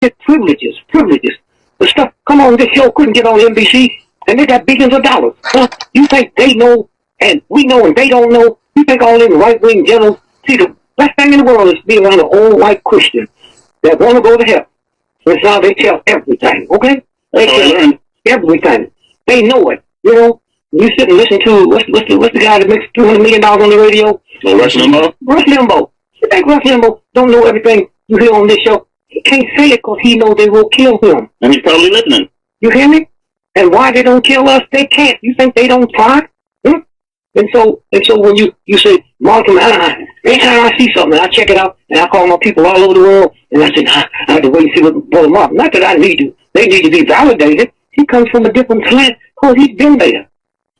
It's privileges. The stuff, come on, this show couldn't get on NBC, and they got billions of dollars. Huh? You think they know, and we know, and they don't know? You think all them right-wing generals, see, the best thing in the world is to be around an old white Christian that want to go to hell. So now they tell everything, okay? They tell everything. They know it, you know? You sit and listen to, what's the guy that makes $200 million on the radio? Rush Limbaugh? Rush Limbaugh. You think Rush Limbaugh don't know everything you hear on this show? He can't say it because he knows they will kill him. And he's probably listening. You hear me? And why they don't kill us? They can't. You think they don't try? And so when you say, Markham, anytime I see something, I check it out, and I call my people all over the world, and I say, I have to wait and see what Brother Markham. Not that I need to. They need to be validated. He comes from a different slant because he's been there.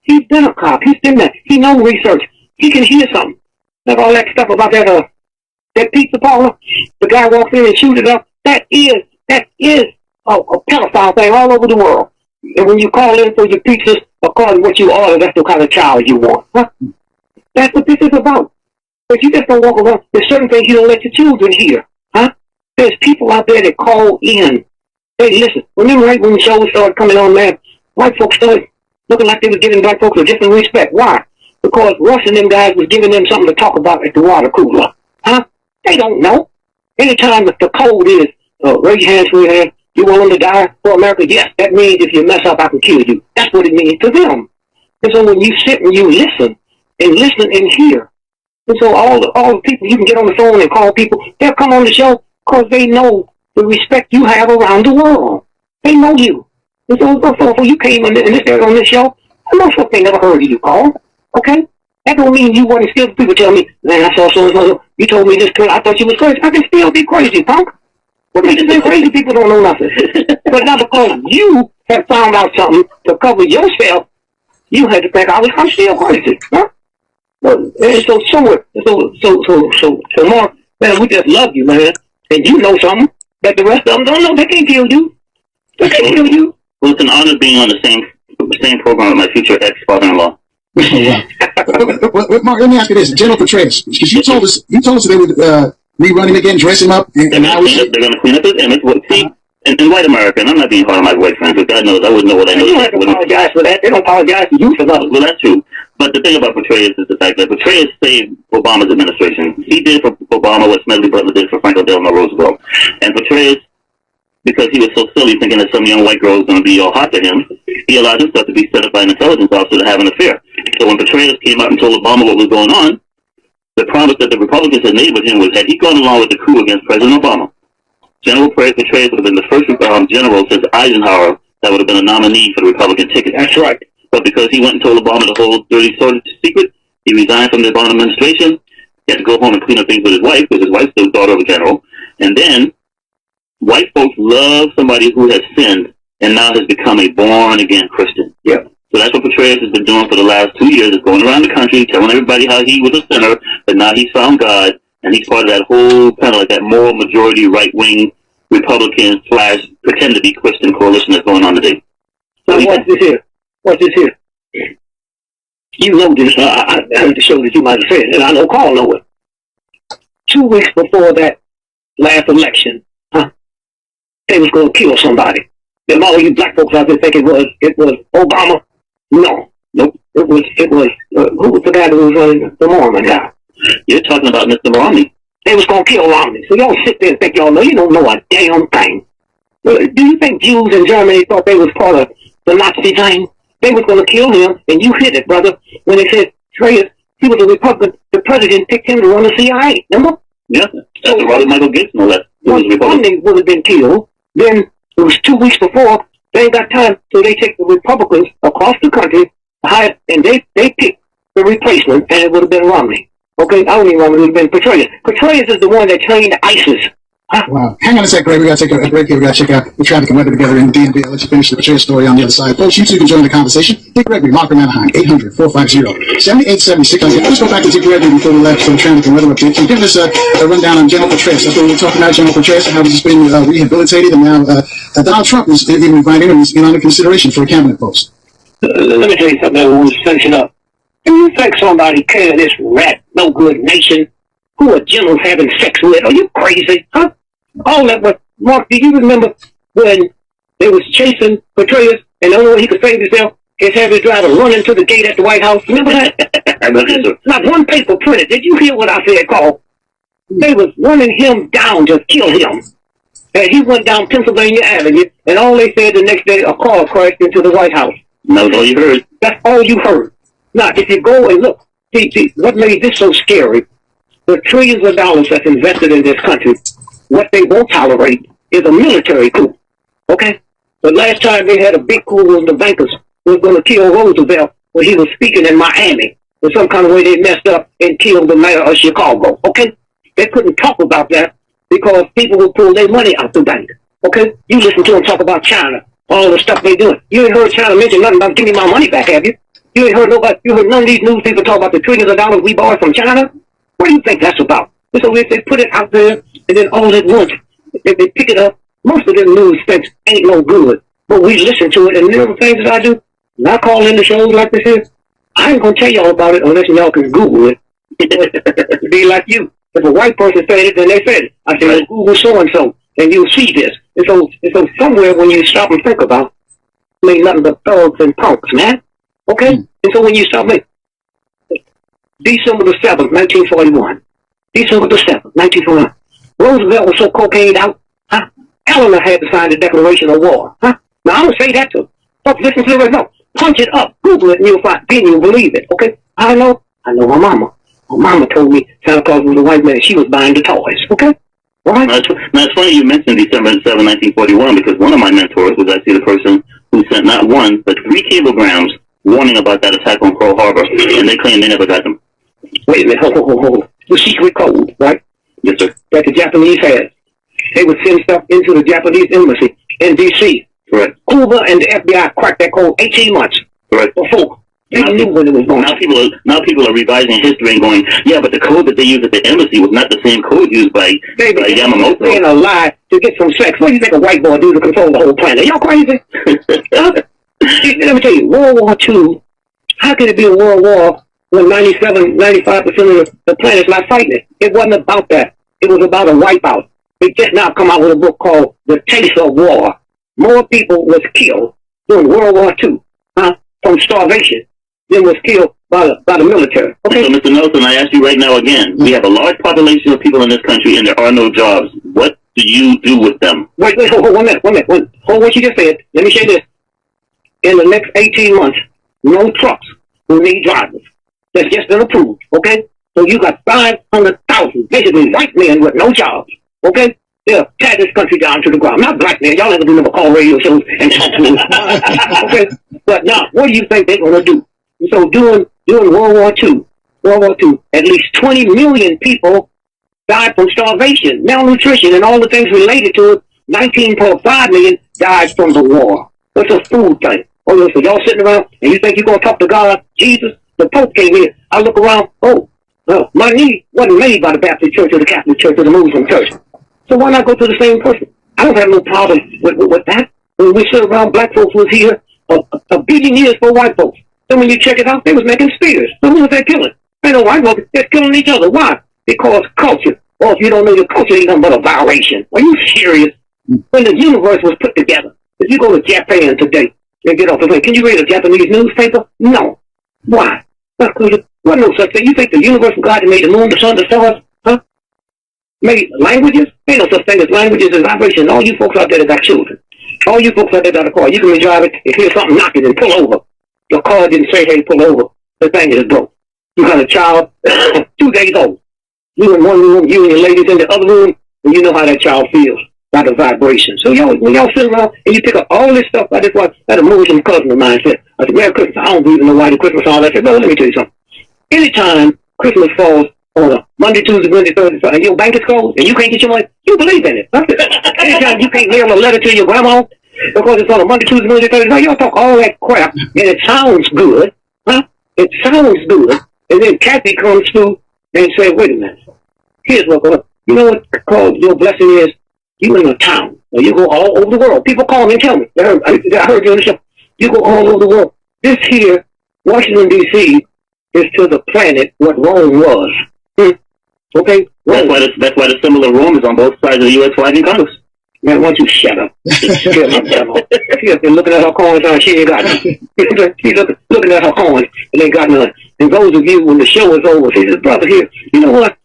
He's been a cop. He's been there. He knows research. He can hear something. Like all that stuff about that pizza parlor, the guy walks in and shoots it up. That is a pedophile thing all over the world. And when you call in for your pizzas, according to what you order, that's the kind of child you want. Huh? That's what this is about. But you just don't walk around. There's certain things you don't let your children hear. Huh? There's people out there that call in. Hey, listen, remember right when the shows started coming on, man, white folks started looking like they were giving black folks a different respect. Why? Because Russ and them guys was giving them something to talk about at the water cooler. Huh? They don't know. Anytime the code is, raise your hands, raise your hands, you want them to die for America? Yes, that means if you mess up, I can kill you. That's what it means to them. And so when you sit and you listen and hear, and so all the people, you can get on the phone and call people, they'll come on the show because they know the respect you have around the world. They know you. And so you came on this show, most folks ain't never heard of you, Carl. Okay? That don't mean you wasn't still. People tell me, man, I saw so-and-so, you told me this, I thought you was crazy. I can still be crazy, punk. What makes you think crazy people don't know nothing? But not because you have found out something to cover yourself, you had to think I'm still crazy, huh? And so Mark, man, we just love you, man. And you know something that the rest of them don't know. They can't kill you. They can't kill you. Well, it's an honor being on the same program with my future ex-father-in-law. Well, Mark, let me ask you this: General Petraeus, because you told us they would rerun him again, dress him up, and they're going to clean up his image. Well, see, in white America, and I'm not being part of my white friends, but God knows I wouldn't know what I know. They don't have to apologize for that. They don't apologize to you for that. Well, that's true. But the thing about Petraeus is the fact that Petraeus saved Obama's administration. He did for Obama what Smedley Butler did for Franklin Delano Roosevelt. And Petraeus, because he was so silly thinking that some young white girl was going to be all hot to him, he allowed himself to be set up by an intelligence officer to have an affair. So when Petraeus came out and told Obama what was going on, the promise that the Republicans had made with him was, had he gone along with the coup against President Obama, General Petraeus would have been the first general since Eisenhower that would have been a nominee for the Republican ticket. That's right. But because he went and told Obama the whole dirty sort of secret, he resigned from the Obama administration. He had to go home and clean up things with his wife, because his wife's the daughter of a general. And then white folks love somebody who has sinned and now has become a born-again Christian. Yeah. So that's what Petraeus has been doing for the last 2 years, is going around the country telling everybody how he was a sinner, but now he's found God, and he's part of that whole kind of like that moral majority right-wing Republican / pretend to be Christian coalition that's going on today. So watch this here. You know this. I heard the show that you might have said, and I know Carl know it. 2 weeks before that last election, they was going to kill somebody. And all you black folks out there think it was Obama. No, nope. It was who was the guy that was running, the Mormon guy? You're talking about Mr. Romney. They was going to kill Romney. So y'all sit there and think y'all know. You don't know a damn thing. Do you think Jews in Germany thought they was part of the Nazi thing? They was going to kill him, and you hit it, brother, when they said, Petraeus, he was a Republican. The president picked him to run the CIA, remember? Yeah, that's the Robert Michael Gates and all that. Romney would have been killed. Then it was 2 weeks before. They ain't got time, so they take the Republicans across the country, and they pick the replacement, and it would have been Romney. Okay, I don't even Romney, it would have been Petraeus. Petraeus is the one that trained ISIS. Huh? Wow. Hang on a sec, Greg. We got to take a break here. We got to check out the traffic and weather together in DMV. I'll let you finish the Petraeus story on the other side. Folks, you too can join the conversation. Dick Gregory, Markham, Anaheim, 800-450-7876. Let's go back to Dick Gregory before we left for the traffic and weather update. Can you give us a rundown on General Petraeus? That's what we were talking about, General Petraeus, and how he's been rehabilitated, and now Donald Trump is even inviting him. He's been under consideration for a cabinet post. Let me tell you something that was finishing up. Do you think somebody care this rat, no good nation, who are generals having sex with? Are you crazy? Huh? All that Mark, do you remember when they was chasing Petraeus and the only way he could save himself is have his driver run into the gate at the White House? Remember that? I remember that. Not one paper printed. Did you hear what I said, Carl? They was running him down to kill him. And he went down Pennsylvania Avenue, and all they said the next day, a car crashed into the White House. That's all you heard. That's all you heard. Now, if you go and look, see, what made this so scary, the trillions of dollars that's invested in this country, what they won't tolerate is a military coup. Okay? The last time they had a big coup was the bankers was going to kill Roosevelt when he was speaking in Miami. In some kind of way they messed up and killed the mayor of Chicago. Okay? They couldn't talk about that because people would pull their money out the bank. Okay? You listen to them talk about China, all the stuff they doing. You ain't heard China mention nothing about give me my money back, have you? You ain't heard none of these news people talk about the trillions of dollars we borrowed from China? What do you think that's about? So if they put it out there and then all at once, if they pick it up, most of them news things ain't no good. But we listen to it, and there are things that I do. And I call in the shows like this is. I ain't gonna tell y'all about it unless y'all can Google it. Be like you. If a white person said it, then they said it. I said, well, Google so-and-so, and you'll see this. And so somewhere when you stop and think about it, ain't nothing but thugs and punks, man. Okay? And so when you stop thinking, December the 7th, 1941. December the 7th, 1941. Roosevelt was so cocaine out, huh? Eleanor had to sign the Declaration of War, huh? Now, I don't say that to folks. Listen to it. No. Punch it up. Google it, and you'll find, then you'll believe it, okay? I know my mama. My mama told me Santa Claus was a white man. She was buying the toys, okay? All right? Now, it's funny you mentioned December 7, 1941, because one of my mentors was actually the person who sent not one, but 3 cablegrams warning about that attack on Pearl Harbor, and they claim they never got them. Wait a minute, hold. The secret code, right? Yes, sir. That the Japanese had. They would send stuff into the Japanese embassy in D.C. Correct. Cuba and the FBI cracked that code 18 months Correct. before. They knew when it was going. Now people are revising history and going, yeah, but the code that they used at the embassy was not the same code used by Yamamoto. Saying a lie to get some sex. What do you think a white boy do to control the whole planet? Y'all crazy? Let me tell you, World War II, how could it be a world war when 95% of the planet's not fighting it? It wasn't about that. It was about a wipeout. They just now come out with a book called The Taste of War. More people was killed during World War II, from starvation than was killed by the military. Okay? So, Mr. Nelson, I ask you right now again, we have a large population of people in this country and there are no jobs. What do you do with them? Wait, hold 1 minute. Hold what you just said. Let me say this. In the next 18 months, no trucks will need drivers. That's just been approved, okay? So you got 500,000, basically white men with no jobs, okay? They'll tear this country down to the ground. Not black men. Y'all never do never call radio shows and talk to them. Okay? But now, what do you think they're going to do? So during World War II, at least 20 million people died from starvation, malnutrition, and all the things related to it. 19.5 million died from the war. It's a food thing. Oh, so y'all sitting around and you think you're going to talk to God, Jesus? The Pope came in. I look around, my knee wasn't made by the Baptist Church or the Catholic Church or the Muslim Church. So why not go to the same person? I don't have no problem with that. When we sit around, black folks was here a billion years for white folks. Then when you check it out, they was making spears. So who was they killing? Ain't no white folks. They're killing each other. Why? Because culture. Or if you don't know your culture, ain't nothing but a violation. Are you serious? When the universe was put together, if you go to Japan today and get off the plane, can you read a Japanese newspaper? No. Why? Because there wasn't no such thing. You think the universe of God that made the moon, the sun, the stars, made languages? Ain't no such thing as languages and vibrations. All you folks out there that got children, all you folks out there that got a car, you can be driving and hear something knocking and pull over. Your car didn't say, hey, pull over. The thing is broke. You got a child, 2 days old. You in one room, you and your ladies in the other room, and you know how that child feels by the vibration. So when y'all sit around and you pick up all this stuff, I just watched that a Muslim cousin of mine said, I said, Merry Christmas. I don't even know why the Christmas all that. I said, no, let me tell you something. Anytime Christmas falls on a Monday, Tuesday, Wednesday, Thursday, Friday, and your bank is closed and you can't get your money, you believe in it. Anytime you can't mail a letter to your grandma because it's on a Monday, Tuesday, Wednesday, Thursday, y'all talk all that crap and it sounds good, It sounds good. And then Kathy comes through and say, wait a minute. Here's what goes on. You know what called your blessing is? You in a town. Or you go all over the world. People call me and tell me. I heard you on the show. You go all over the world. This here, Washington, D.C., is to the planet what Rome was. Okay? That's why the symbol of Rome is on both sides of the U.S. flag in Congress. Man, why don't you shut up? She up there looking at her coins and she ain't got none. She's looking at her coins and ain't got none. And those of you, when the show is over, she says, brother, here, you know what?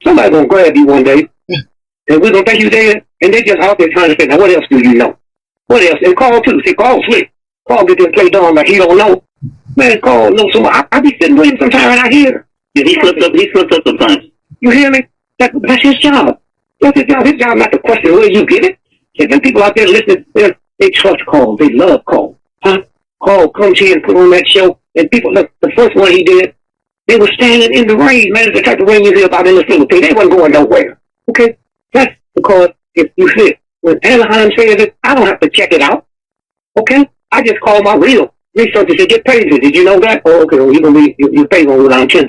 Somebody's going to grab you one day, and we're going to think you dead, and they just out there trying to say, now what else do you know? What else? And Carl, too. See, Carl slick. Carl get to play dumb like he don't know. Man, Carl knows so much. I be sitting with him sometimes and I hear. Yeah, he slips up sometimes. You hear me? That's his job. That's his job. His job not to question where you get it. There's been people out there listening. They trust Carl. They love Carl. Huh? Carl comes here and put on that show. And people, look, the first one he did, they were standing in the rain. Man, it's the type of rain you hear about in the Philippines. They wasn't going nowhere. Okay? That's because if you see, when Anaheim says it, I don't have to check it out. Okay? I just call my real researchers and get paid. Did you know that? Oh, okay. Well, you're going to be, your pay going to go down 10%.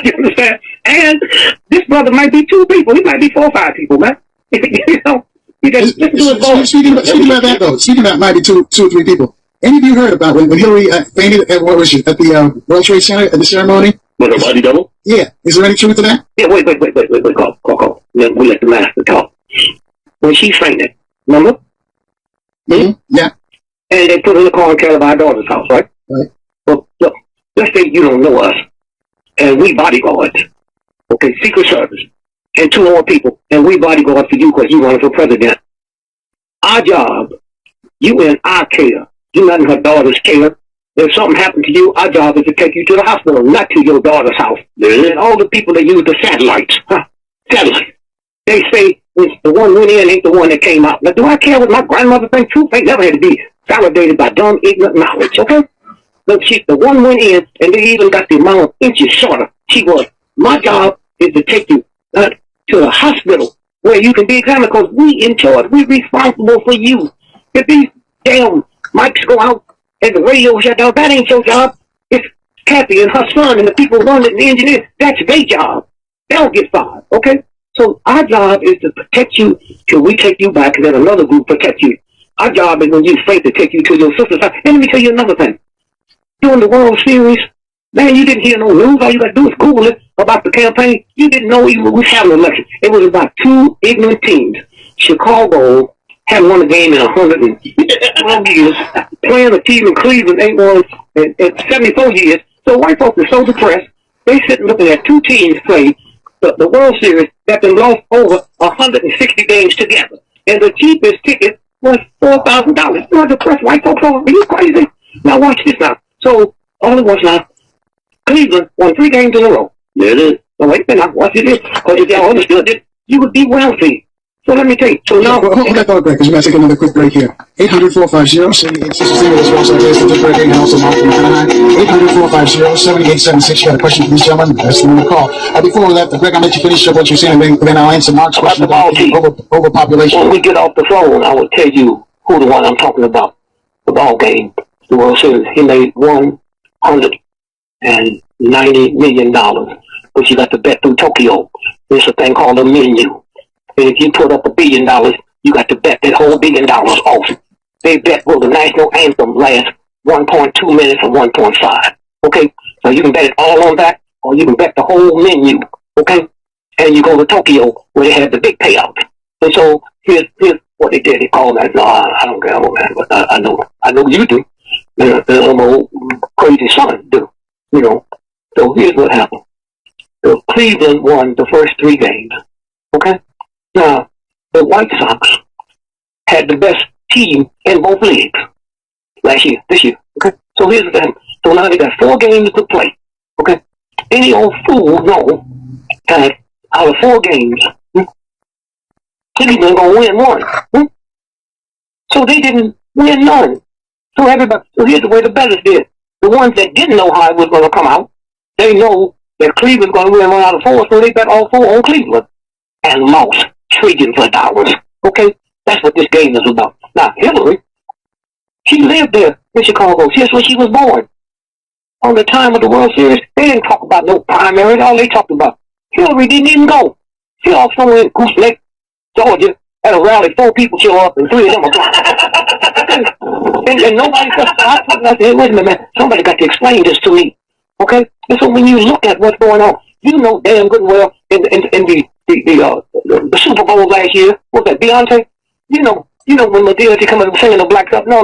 You understand? And this brother might be 2 people. He might be 4 or 5 people, man. You know? You just do it both. Speaking about that, though, speaking about might be two or 3 people. Any of you heard about when Hillary fainted at, what was she, at the World Trade Center at the ceremony? With her body double? Yeah. Is there any truth to that? Yeah, wait. Call. We let the master talk. When she fainted, remember? Mm-hmm. Yeah. And they put her in the car and carried her to our daughter's house, right? Right. Well, look, let's say you don't know us, and we bodyguards, okay, Secret Service, and 2 more people, and we bodyguard for you because you running for president. Our job, you in our care, you not in her daughter's care. If something happened to you, our job is to take you to the hospital, not to your daughter's house. And all the people that use the satellites, satellites, they say the one went in ain't the one that came out. Now, do I care what my grandmother thinks? Truth ain't never had to be validated by dumb, ignorant knowledge, okay? Look, the one went in, and they even got the amount of inches shorter. She was. My job is to take you to the hospital where you can be examined because we in charge. We're responsible for you. If these damn mics go out and the radio shut down, that ain't your job. It's Kathy and her son and the people running the engineers. That's their job. They don't get fired, okay? So our job is to protect you till we take you back and then another group protect you. Our job is when you faint to take you to your sister's house. And let me tell you another thing. During the World Series, man, you didn't hear no news. All you got to do is Google it about the campaign. You didn't know even we had an election. It was about 2 ignorant teams. Chicago hadn't won a game in 112 years. Playing a team in Cleveland ain't won in 74 years. So white folks are so depressed. They sitting looking at 2 teams play the World Series that they lost over 160 games together. And the cheapest ticket was $4,000. You know, depressed white folks over. Are you crazy? Now watch this now. So all it was now, Cleveland won 3 games in a row. There it is. So wait a minute, now watch this. Because if y'all understood it, you would be wealthy. So let me tell you. So now, hold that thought, Greg, because we're going to take another quick break here. 800-450-7860 is also Gregory and also Mark from Anaheim. 800-450-7876. You got a question for these gentlemen? That's the number to call. Before we left, Greg, I'll let you finish what you're saying, and then I'll answer Mark's question about overpopulation. When we get off the phone, I will tell you who the one I'm talking about. The ball game, the World Series. He made $190 million, but you got to bet through Tokyo. There's a thing called a menu. And if you put up $1 billion, you got to bet that whole $1 billion off. They bet will the national anthem last 1.2 minutes or 1.5. Okay? So you can bet it all on that, or you can bet the whole menu. Okay? And you go to Tokyo where they have the big payout. And so here's what they did. They called that. No, I don't care, man, but I know you do. My old crazy son do. You know. So here's what happened. Cleveland won the first 3 games. Okay? Now, the White Sox had the best team in both leagues this year. Okay? So here's the thing. So now they got 4 games to play. Okay? Any old fool know that out of 4 games, Cleveland gonna win 1. So they didn't win none. So here's the way the bettors did. The ones that didn't know how it was gonna come out, they know that Cleveland's gonna win 1 out of 4, so they bet all 4 on Cleveland and lost trillions of dollars. Okay? That's what this game is about. Now, Hillary, she lived there in Chicago. Here's where she was born. On the time of the World Series, they didn't talk about no primaries. All they talked about. Hillary didn't even go. She off somewhere in Goose Lake, Georgia, at a rally. 4 people show up and 3 of them are gone. and nobody said, I said, wait a minute, man. Somebody got to explain this to me. Okay? And so when you look at what's going on, you know damn good and well in the the Super Bowl last year. What's that, Beyonce? You know when Medea come in singing the black stuff. No.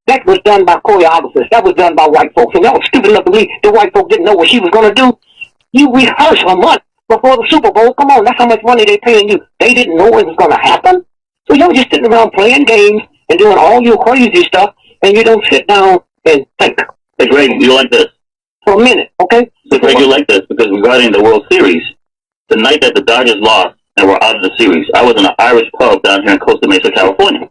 That was done by choreographers. That was done by white folks. And y'all stupid enough to believe the white folks didn't know what she was going to do. You rehearse a month before the Super Bowl. Come on, that's how much money they paying you. They didn't know it was going to happen. So y'all just sitting around playing games and doing all your crazy stuff, and you don't sit down and think. Hey, Greg, you like this? For a minute, okay? So, Greg, you like this because regarding the World Series, the night that the Dodgers lost and were out of the series, I was in an Irish pub down here in Costa Mesa, California.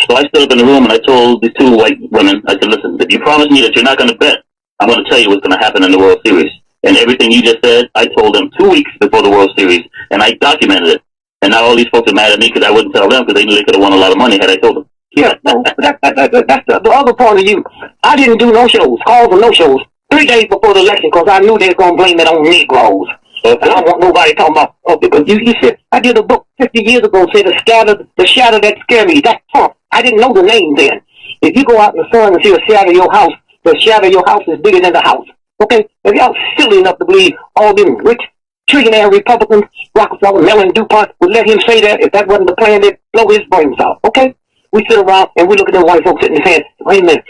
So I stood up in the room and I told the two white women, I said, listen, if you promise me that you're not going to bet, I'm going to tell you what's going to happen in the World Series. And everything you just said, I told them 2 weeks before the World Series, and I documented it. And now all these folks are mad at me because I wouldn't tell them because they knew they could have won a lot of money had I told them. Yeah, no, that's the other part of you. I didn't do no shows, calls or no shows, 3 days before the election because I knew they were going to blame it on Negroes. Okay. And I don't want nobody talking about, because you said, I did a book 50 years ago, say the shadow that scared me. That's Trump. I didn't know the name then. If you go out in the sun and see a shadow of your house, the shadow of your house is bigger than the house. Okay? If y'all silly enough to believe all them rich, trillionaire Republicans, Rockefeller, Mellon, DuPont, would let him say that, if that wasn't the plan, they'd blow his brains out. Okay? We sit around and we look at them white folks sitting there saying, wait a minute,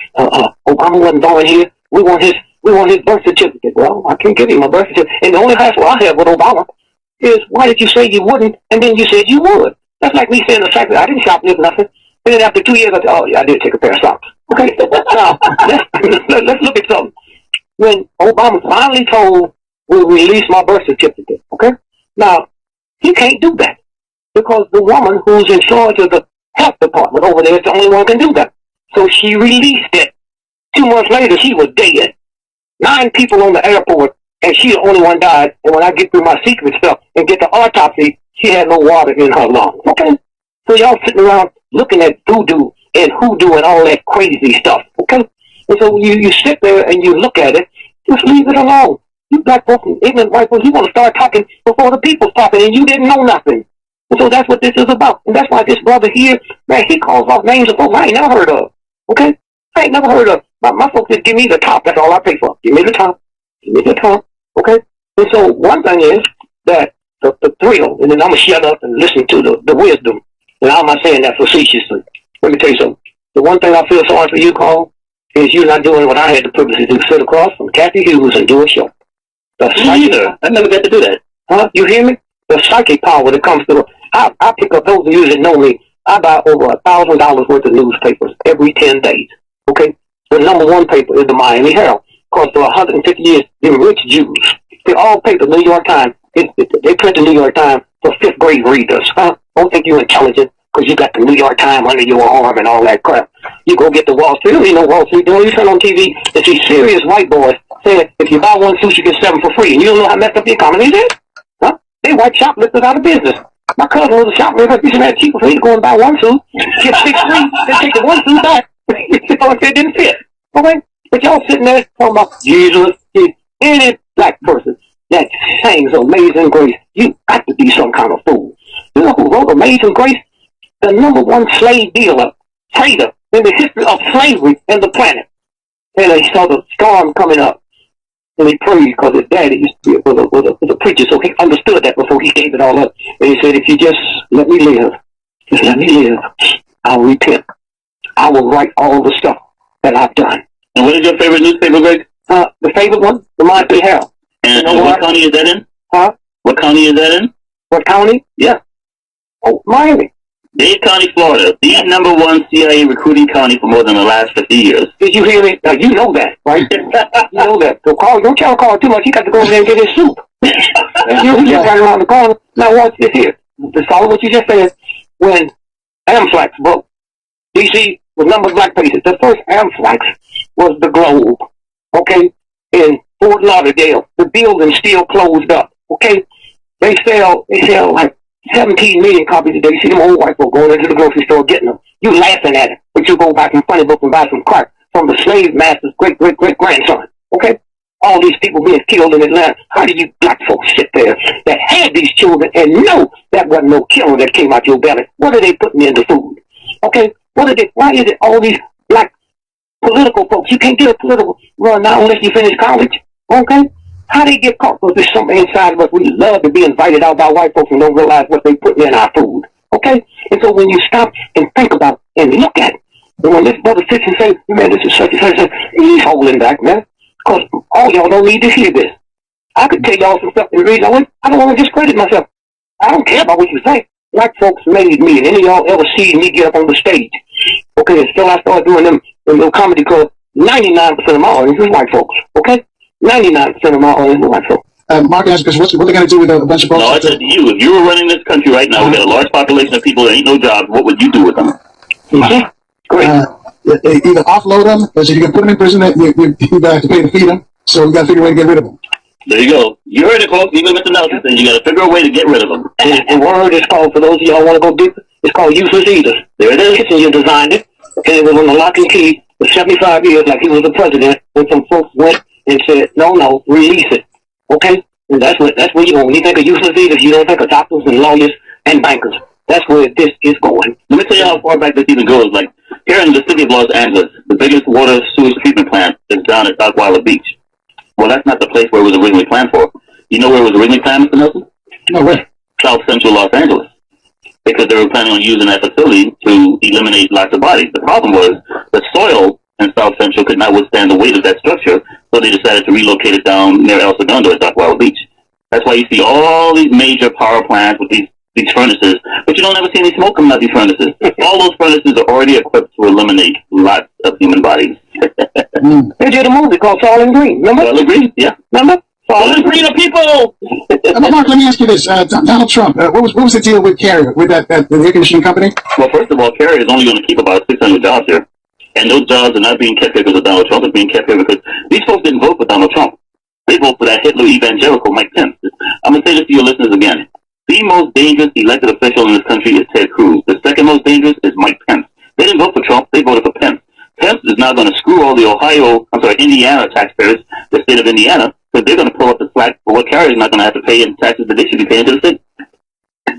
Obama wasn't born here. We want his birth certificate. Well, I can't give him a birth certificate. And the only hassle I have with Obama is, why did you say you wouldn't, and then you said you would? That's like me saying the fact that I didn't shoplift nothing. And then after 2 years, I said, oh, yeah, I did take a pair of socks. Okay? Now, let's look at something. When Obama finally told, we'll release my birth certificate, okay? Now, he can't do that because the woman who's in charge of the health department over there is the only one who can do that. So she released it. 2 months later, she was dead. 9 people on the airport, and she the only one died. And when I get through my secret stuff and get the autopsy, she had no water in her lungs. Okay? So y'all sitting around looking at voodoo and hoodoo and all that crazy stuff. Okay? And so you sit there and you look at it, just leave it alone. You black folks and ignorant white folks, you want to start talking before the people's talking, and you didn't know nothing. And so that's what this is about. And that's why this brother here, man, he calls off names of folks I ain't never heard of. Okay? I ain't never heard of. My folks just give me the top. That's all I pay for. Give me the top. Give me the top. Okay? And so one thing is that the thrill, and then I'm going to shut up and listen to the wisdom. And I'm not saying that facetiously. Let me tell you something. The one thing I feel sorry for you, Carl, is you're not doing what I had the privilege to do. Sit across from Kathy Hughes and do a show. Either. I never got to do that. Huh? You hear me? The psychic power that comes through. I pick up those of you that know me. I buy over $1,000 worth of newspapers every 10 days. Okay? The number one paper is the Miami Herald. Because for 150 years, them rich Jews, they all pay the New York Times. They print the New York Times for 5th grade readers. Huh? Don't think you're intelligent because you got the New York Times under your arm and all that crap. You go get the Wall Street. You don't need no Wall Street. You turn on TV and see serious white boys saying, if you buy 1 suit, you get 7 for free. And you don't know how messed up the economy is? Huh? They white shoplifters out of business. My cousin was a shoplifter. He said, man, cheaper for you to go and buy 1 suit, get 6 free, then take the 1 suit back. If it didn't fit. Okay? But y'all sitting there talking about Jesus, any black person that sings Amazing Grace, you got to be some kind of fool. You know who wrote Amazing Grace? The number 1 slave dealer, trader in the history of slavery in the planet. And he saw the storm coming up. And he prayed because his daddy was a preacher, so he understood that before he gave it all up. And he said, if you just let me live, I'll repent. I will write all the stuff that I've done. And what is your favorite newspaper, Greg? The favorite one? The Miami Herald. And what county is that in? Huh? What county is that in? What county? Yeah. Oh, Miami. Dade County, Florida. The number 1 CIA recruiting county for more than the last 50 years. Did you hear me? You know that, right? You know that. So Carl, don't tell Carl too much. He got to go over there and get his soup. He just right around the corner. Now watch this here. To follow what you just said, when Amflax broke, D.C. was number of black faces. The first Amflax was the Globe, okay, in Fort Lauderdale. The building still closed up, okay? They sell like 17 million copies a day. You see them old white folk going into the grocery store getting them. You laughing at it, but you go back in funny book and buy some crack from the slave master's great-great-great-grandson, okay? All these people being killed in Atlanta. How do you black folks sit there that had these children and know that wasn't no killing that came out your belly? What are they putting in the food? Okay? Why is it all these black political folks? You can't get a political run now unless you finish college. Okay? How they get caught? Because there's something inside of us. We love to be invited out by white folks and don't realize what they put in our food. Okay? And so when you stop and think about and look at it, and when this brother sits and says, man, this is such and such, he's holding back, man. Because all y'all don't need to hear this. I could tell y'all some stuff in the reason I don't want to discredit myself. I don't care about what you say. White folks made me, and any of y'all ever see me get up on the stage. Okay, until I started doing them comedy clubs, 99% of my audience is white folks. Okay? 99% of my audience is white folks. Mark asked, because what are they going to do with a bunch of folks? No, I said to you, if you were running this country right now, we got a large population of people that ain't no jobs, what would you do with them? Mm-hmm. Great. Either offload them, or if you can put them in prison, you have to pay to feed them. So we got to figure a way to get rid of them. There you go. You heard it, folks. Even Mr. Nelson said you got to figure a way to get rid of them. The word is called, for those of y'all want to go deeper, it's called useless eaters. There it is. You designed it, and it was on the lock and key for 75 years, like he was the president, when some folks went and said, no, release it. Okay? And that's where you go. When you think of useless eaters, you don't think of doctors and lawyers and bankers. That's where this is going. Let me tell you how far back this even goes. Like, here in the city of Los Angeles, the biggest water sewage treatment plant is down at Dockweiler Beach. Well, that's not the place where it was originally planned for. You know where it was originally planned, Mr. Nelson? No, where? South Central Los Angeles. Because they were planning on using that facility to eliminate lots of bodies. The problem was the soil in South Central could not withstand the weight of that structure, so they decided to relocate it down near El Segundo at Dockweiler Beach. That's why you see all these major power plants with these furnaces, but you don't ever see any smoke coming out of these furnaces. All those furnaces are already equipped to eliminate lots of human bodies. They did a movie called Soylent Green. Remember? Soylent Green, yeah. Remember? Soylent Green of people! Mark, let me ask you this. Donald Trump, what was the deal with Carrier, with the air conditioning company? Well, first of all, Carrier is only going to keep about 600 jobs here. And those jobs are not being kept here because of Donald Trump. It's being kept here because these folks didn't vote for Donald Trump. They voted for that Hitler evangelical Mike Pence. I'm going to say this to your listeners again. The most dangerous elected official in this country is Ted Cruz. The second most dangerous is Mike Pence. They didn't vote for Trump. They voted for Pence. Pence is now going to screw all the Indiana taxpayers, the state of Indiana, because they're going to pull up the slack for what Carrier is not going to have to pay in taxes that they should be paying to the state.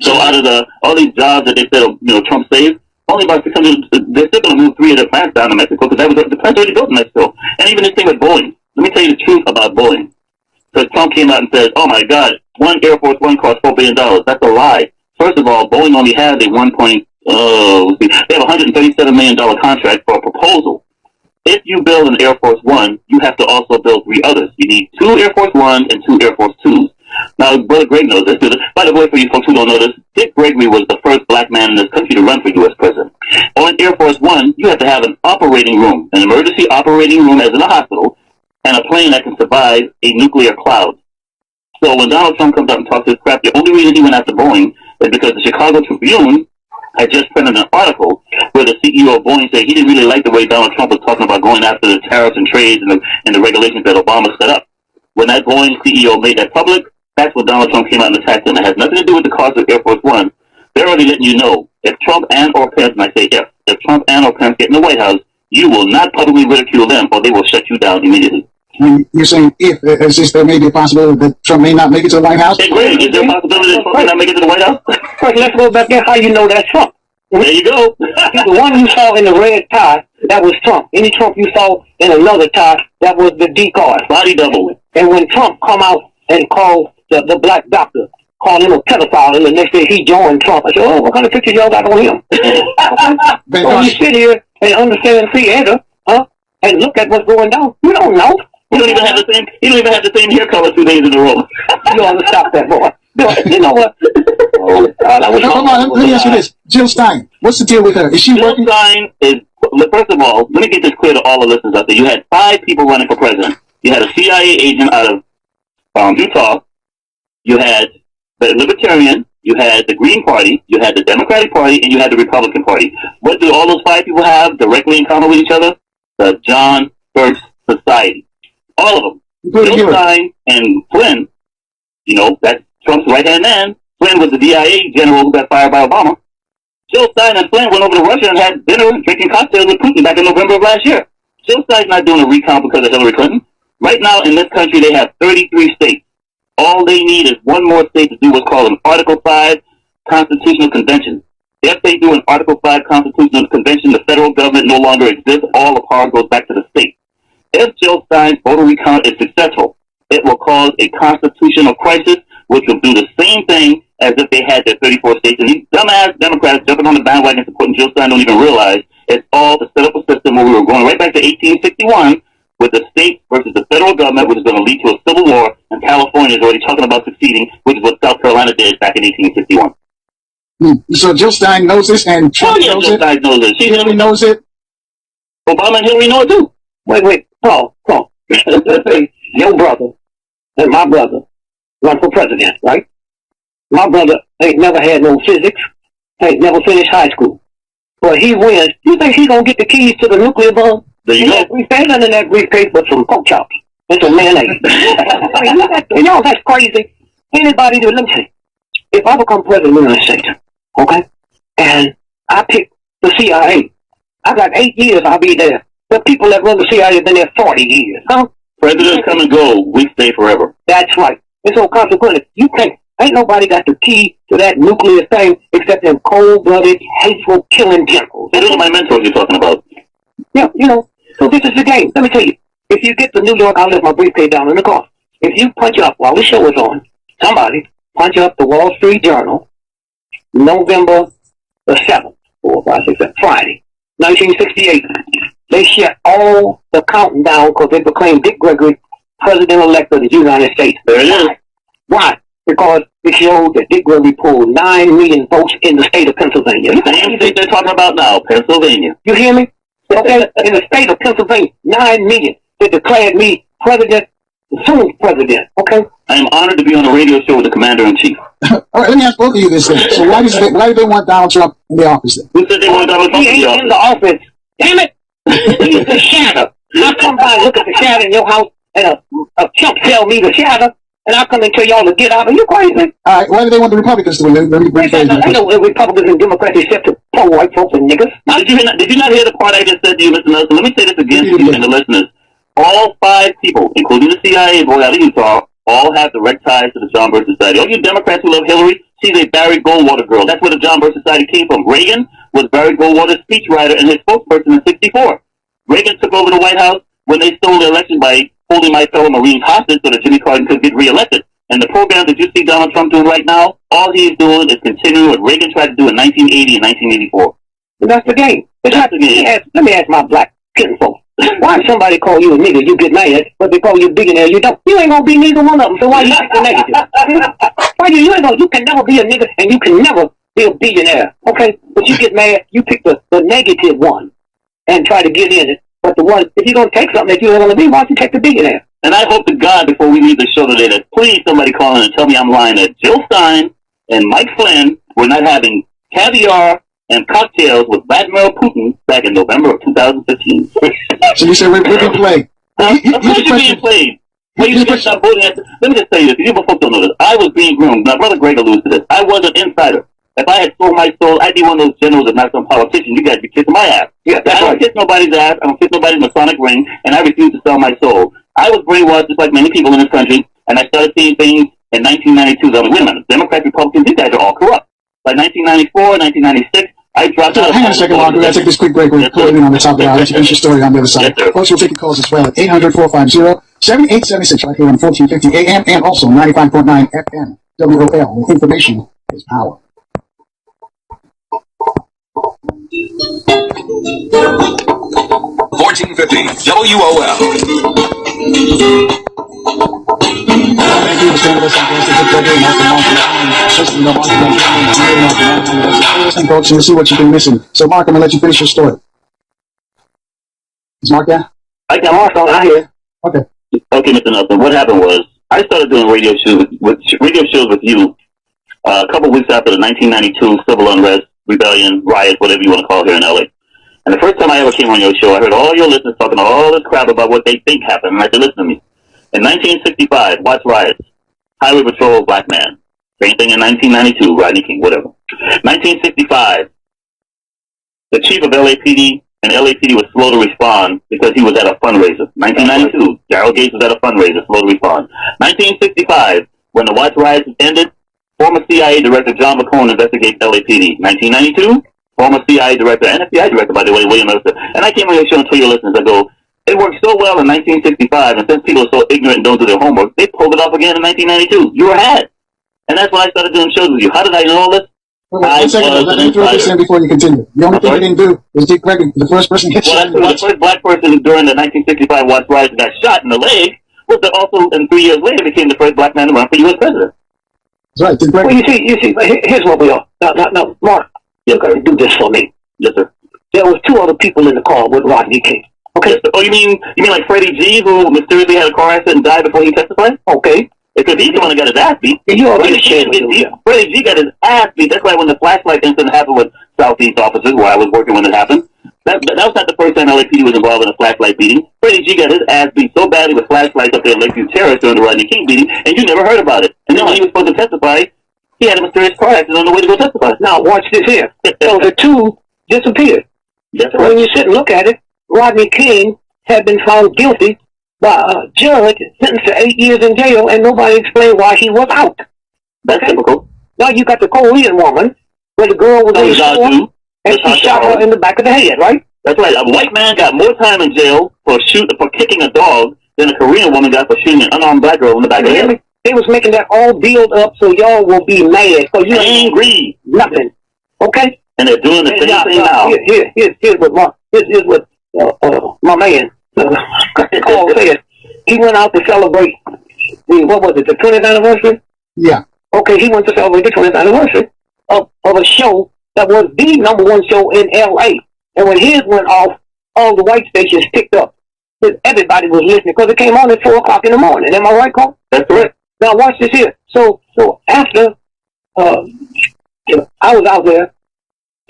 So out of all these jobs that they said, Trump saved, only about 600, they're still going to move 3 of their plants down to Mexico because the plants already built in Mexico. And even this thing with Boeing. Let me tell you the truth about Boeing. Because Trump came out and said, oh my God, one Air Force One cost $4 billion. That's a lie. First of all, Boeing only has a they have a $137 million contract for a proposal. If you build an Air Force One, you have to also build 3 others. You need 2 Air Force Ones and 2 Air Force Twos. Now, Brother Greg knows this. By the way, for you folks who don't know this, Dick Gregory was the first black man in this country to run for U.S. president. On Air Force One, you have to have an operating room, an emergency operating room as in a hospital, and a plane that can survive a nuclear cloud. So when Donald Trump comes up and talks this crap, the only reason he went after Boeing is because the Chicago Tribune had just printed an article where the CEO of Boeing said he didn't really like the way Donald Trump was talking about going after the tariffs and trades and the regulations that Obama set up. When that Boeing CEO made that public, that's when Donald Trump came out and attacked him. It has nothing to do with the cost of Air Force One. They're already letting you know, if Trump and or Pence, and I say if Trump and or Pence get in the White House, you will not publicly ridicule them or they will shut you down immediately. You're saying if there may be a possibility that Trump may not make it to the White House? Hey, Greg, is there a possibility that Trump may not make it to the White House? First, let's go back there. How you know that's Trump? There you go. The one you saw in the red tie, that was Trump. Any Trump you saw in another tie, that was the decoy. Body double. And when Trump come out and called the black doctor, called him a pedophile, and the next day he joined Trump, I said, oh, what kind of pictures y'all got on him? So you sit here and understand theater, and look at what's going down. You don't know. You don't even have the same hair color 2 days in a row. You ought to stop that, boy. You know what? Hold on, let me ask you this. Jill Stein, what's the deal with her? Is she working? Jill Stein is, first of all, let me get this clear to all the listeners out there. You had 5 people running for president. You had a CIA agent out of Utah. You had the Libertarian. You had the Green Party. You had the Democratic Party. And you had the Republican Party. What do all those 5 people have directly in common with each other? The John Birch Society. All of them. Jill Stein and Flynn, that's Trump's right-hand man. Flynn was the DIA general who got fired by Obama. Jill Stein and Flynn went over to Russia and had dinner and drinking cocktails with Putin back in November of last year. Jill Stein's not doing a recount because of Hillary Clinton. Right now in this country, they have 33 states. All they need is one more state to do what's called an Article 5 Constitutional Convention. If they do an Article 5 Constitutional Convention, the federal government no longer exists. All the power goes back to the state. If Jill Stein's voter recount is successful, it will cause a constitutional crisis, which will do the same thing as if they had their 34 states. And these dumbass Democrats jumping on the bandwagon supporting Jill Stein don't even realize it's all to set up a system where we were going right back to 1861 with the state versus the federal government, which is going to lead to a civil war. And California is already talking about seceding, which is what South Carolina did back in 1861. So Jill Stein knows this, and Trump knows Jill it. Stein knows it. Hillary knows it. Obama and Hillary know it too. Wait, Paul. Let's say your brother and my brother run for president, right? My brother ain't never had no physics, ain't never finished high school. But he wins. You think he's gonna get the keys to the nuclear bomb? There you go. Ain't nothing in that briefcase but some pork chops and some mayonnaise. You know, that's crazy. Anybody do, let me say, if I become president of the United States, okay, and I pick the CIA, I got 8 years, I'll be there. The people that run the CIA have been there 40 years, huh? Presidents come and go, we stay forever. That's right. And so consequently, you can't, ain't nobody got the key to that nuclear thing except them cold-blooded, hateful, killing generals. Those are my mentors you're talking about. Yeah, you know, so this is the game. Let me tell you, if you get to New York, I'll let my briefcase down in the car. If you punch up while the show is on, somebody punch up the Wall Street Journal, November the 7th, 4, 5, 6, 7, Friday, 1968. They shut all the counting down because they proclaimed Dick Gregory president-elect of the United States. There it is. Why? Because it showed that Dick Gregory pulled 9 million votes in the state of Pennsylvania. The same state they're talking about now, Pennsylvania. You hear me? Okay, in the state of Pennsylvania, 9 million. They declared me president, soon president. Okay. I am honored to be on a radio show with the commander-in-chief. All right, let me ask both of you this thing. So why do they want Donald Trump in the office then? Who said they want Donald Trump He in the ain't in the office. Damn it! He's the shadow. I come by and look at the shadow in your house, and a chump tell me the shadow, and I come and tell y'all to get out. Are you crazy? All right, why do they want the Republicans to win? Let me bring phrase. I know Republicans and Democrats except to poor white folks and niggas. Did you not hear the part I just said to you, Mr. Nelson? Let me say this again to you and the listeners. All 5 people, including the CIA boy out of Utah, all have direct ties to the John Birch Society. All you Democrats who love Hillary, she's a Barry Goldwater girl. That's where the John Birch Society came from. Reagan was Barry Goldwater's speechwriter and his spokesperson in '64. Reagan took over the White House when they stole the election by holding my fellow Marines hostage so that Jimmy Carter could get reelected. And the program that you see Donald Trump doing right now, all he's doing is continuing what Reagan tried to do in 1980 and 1984. And that's the game. It's not the game. Let me ask my black kinfolk. Why somebody call you a nigga, you get mad, but they call you a billionaire, you don't. You ain't gonna be neither one of them, so why you pick the negative? Why you ain't gonna, you can never be a nigga, and you can never be a billionaire, okay? But you get mad, you pick the negative one and try to get in it. But the one, if you're gonna take something that you don't want to be, why don't you take the billionaire? And I hope to God before we leave the show today that please somebody call in and tell me I'm lying, that Jill Stein and Mike Flynn were not having caviar and cocktails with Vladimir Putin back in November of 2015. So you say we're being played. Of course you're being played. Well, you just stop voting. Let me just tell you this. You folks don't know this. I was being groomed. My brother Greg alludes to this. I was an insider. If I had sold my soul, I'd be one of those generals and not some politician. You guys be kissing my ass. Yeah, I don't kiss nobody's ass. I don't kiss nobody's Masonic ring, and I refuse to sell my soul. I was brainwashed just like many people in this country, and I started seeing things in 1992. I was like, wait a minute, Democrats, Republicans, these guys are all corrupt. By 1994, 1996, I dropped out. Hang on a second, Mark. We're going to take this quick break. We're closing on the top of the hour. Let you finish your story on the other side. Yes, folks, we'll take your calls as well at 800-450-7876 right here on 1450 AM and also 95.9 FM. WOL. Information is power. WOL. Thank you for staying with us on Listen, folks, and see what you've been missing. So, Mark, I'm going to let you finish your story. Is Mark there? I got Mark on out here. Okay. Okay, Mr. Nelson. What happened was I started doing radio shows with you a couple weeks after the 1992 civil unrest, rebellion, riots, whatever you want to call it here in LA. And the first time I ever came on your show, I heard all your listeners talking all this crap about what they think happened. And I said, listen to me. In 1965, watch riots. Highway patrol, black man. Same thing in 1992, Rodney King, whatever. 1965, the chief of LAPD and LAPD was slow to respond because he was at a fundraiser. 1992, Darrell Gates was at a fundraiser, slow to respond. 1965, when the watch riots ended, former CIA Director John McCone investigates LAPD. 1992, former CIA Director and FBI Director, by the way, William Elster. And I came on your show and told your listeners, I go, It worked so well in 1965, and since people are so ignorant and don't do their homework, they pulled it off again in 1992. You were had. And that's why I started doing shows with you. How did I know all this? One second, let me throw this in before you continue. The only thing you didn't do was get Gregory, the first person hit shot. Well, the first black person during the 1965 Watch Riots got shot in the leg was also, and 3 years later, became the first black man to run for U.S. president. That's right. Well, you see, here's what we are. Now, Mark, you're going to do this for me. Yes, sir. There was 2 other people in the car with Rodney King. Okay. Yes, oh, you mean like Freddie G, who mysteriously had a car accident and died before he testified? Okay. Because he's the one that got his ass beat. You already Freddie G got his ass beat. That's why when the flashlight incident happened with Southeast officers, where I was working when it happened, that was not the first time LAPD was involved in a flashlight beating. Freddie G got his ass beat so badly with flashlights up there in Lakeview Terrace during the Rodney King beating, and you never heard about it. And then when he was supposed to testify, he had a mysterious car accident on the way to go testify. Now, watch this here. So the 2 disappeared. That's right. When you sit and look at it, Rodney King had been found guilty by a judge, sentenced to 8 years in jail, and nobody explained why he was out. That's typical. Now you got the Korean woman, where the girl was on the floor, and she shot her in the back of the head, right? That's right. A white man got more time in jail for kicking a dog than a Korean woman got for shooting an unarmed black girl in the back of the head. They was making that all build up so y'all will be mad, because you ain't angry. Nothing. Okay? And they're doing the same thing now. Here's what my man Carl said. He went out to celebrate the 20th anniversary? Yeah. Okay, he went to celebrate the 20th anniversary of a show that was the #1 show in LA. And when his went off, all the white stations picked up. Everybody was listening because it came on at 4 o'clock in the morning. Am I right, Carl? That's correct. Now watch this here. So after I was out there,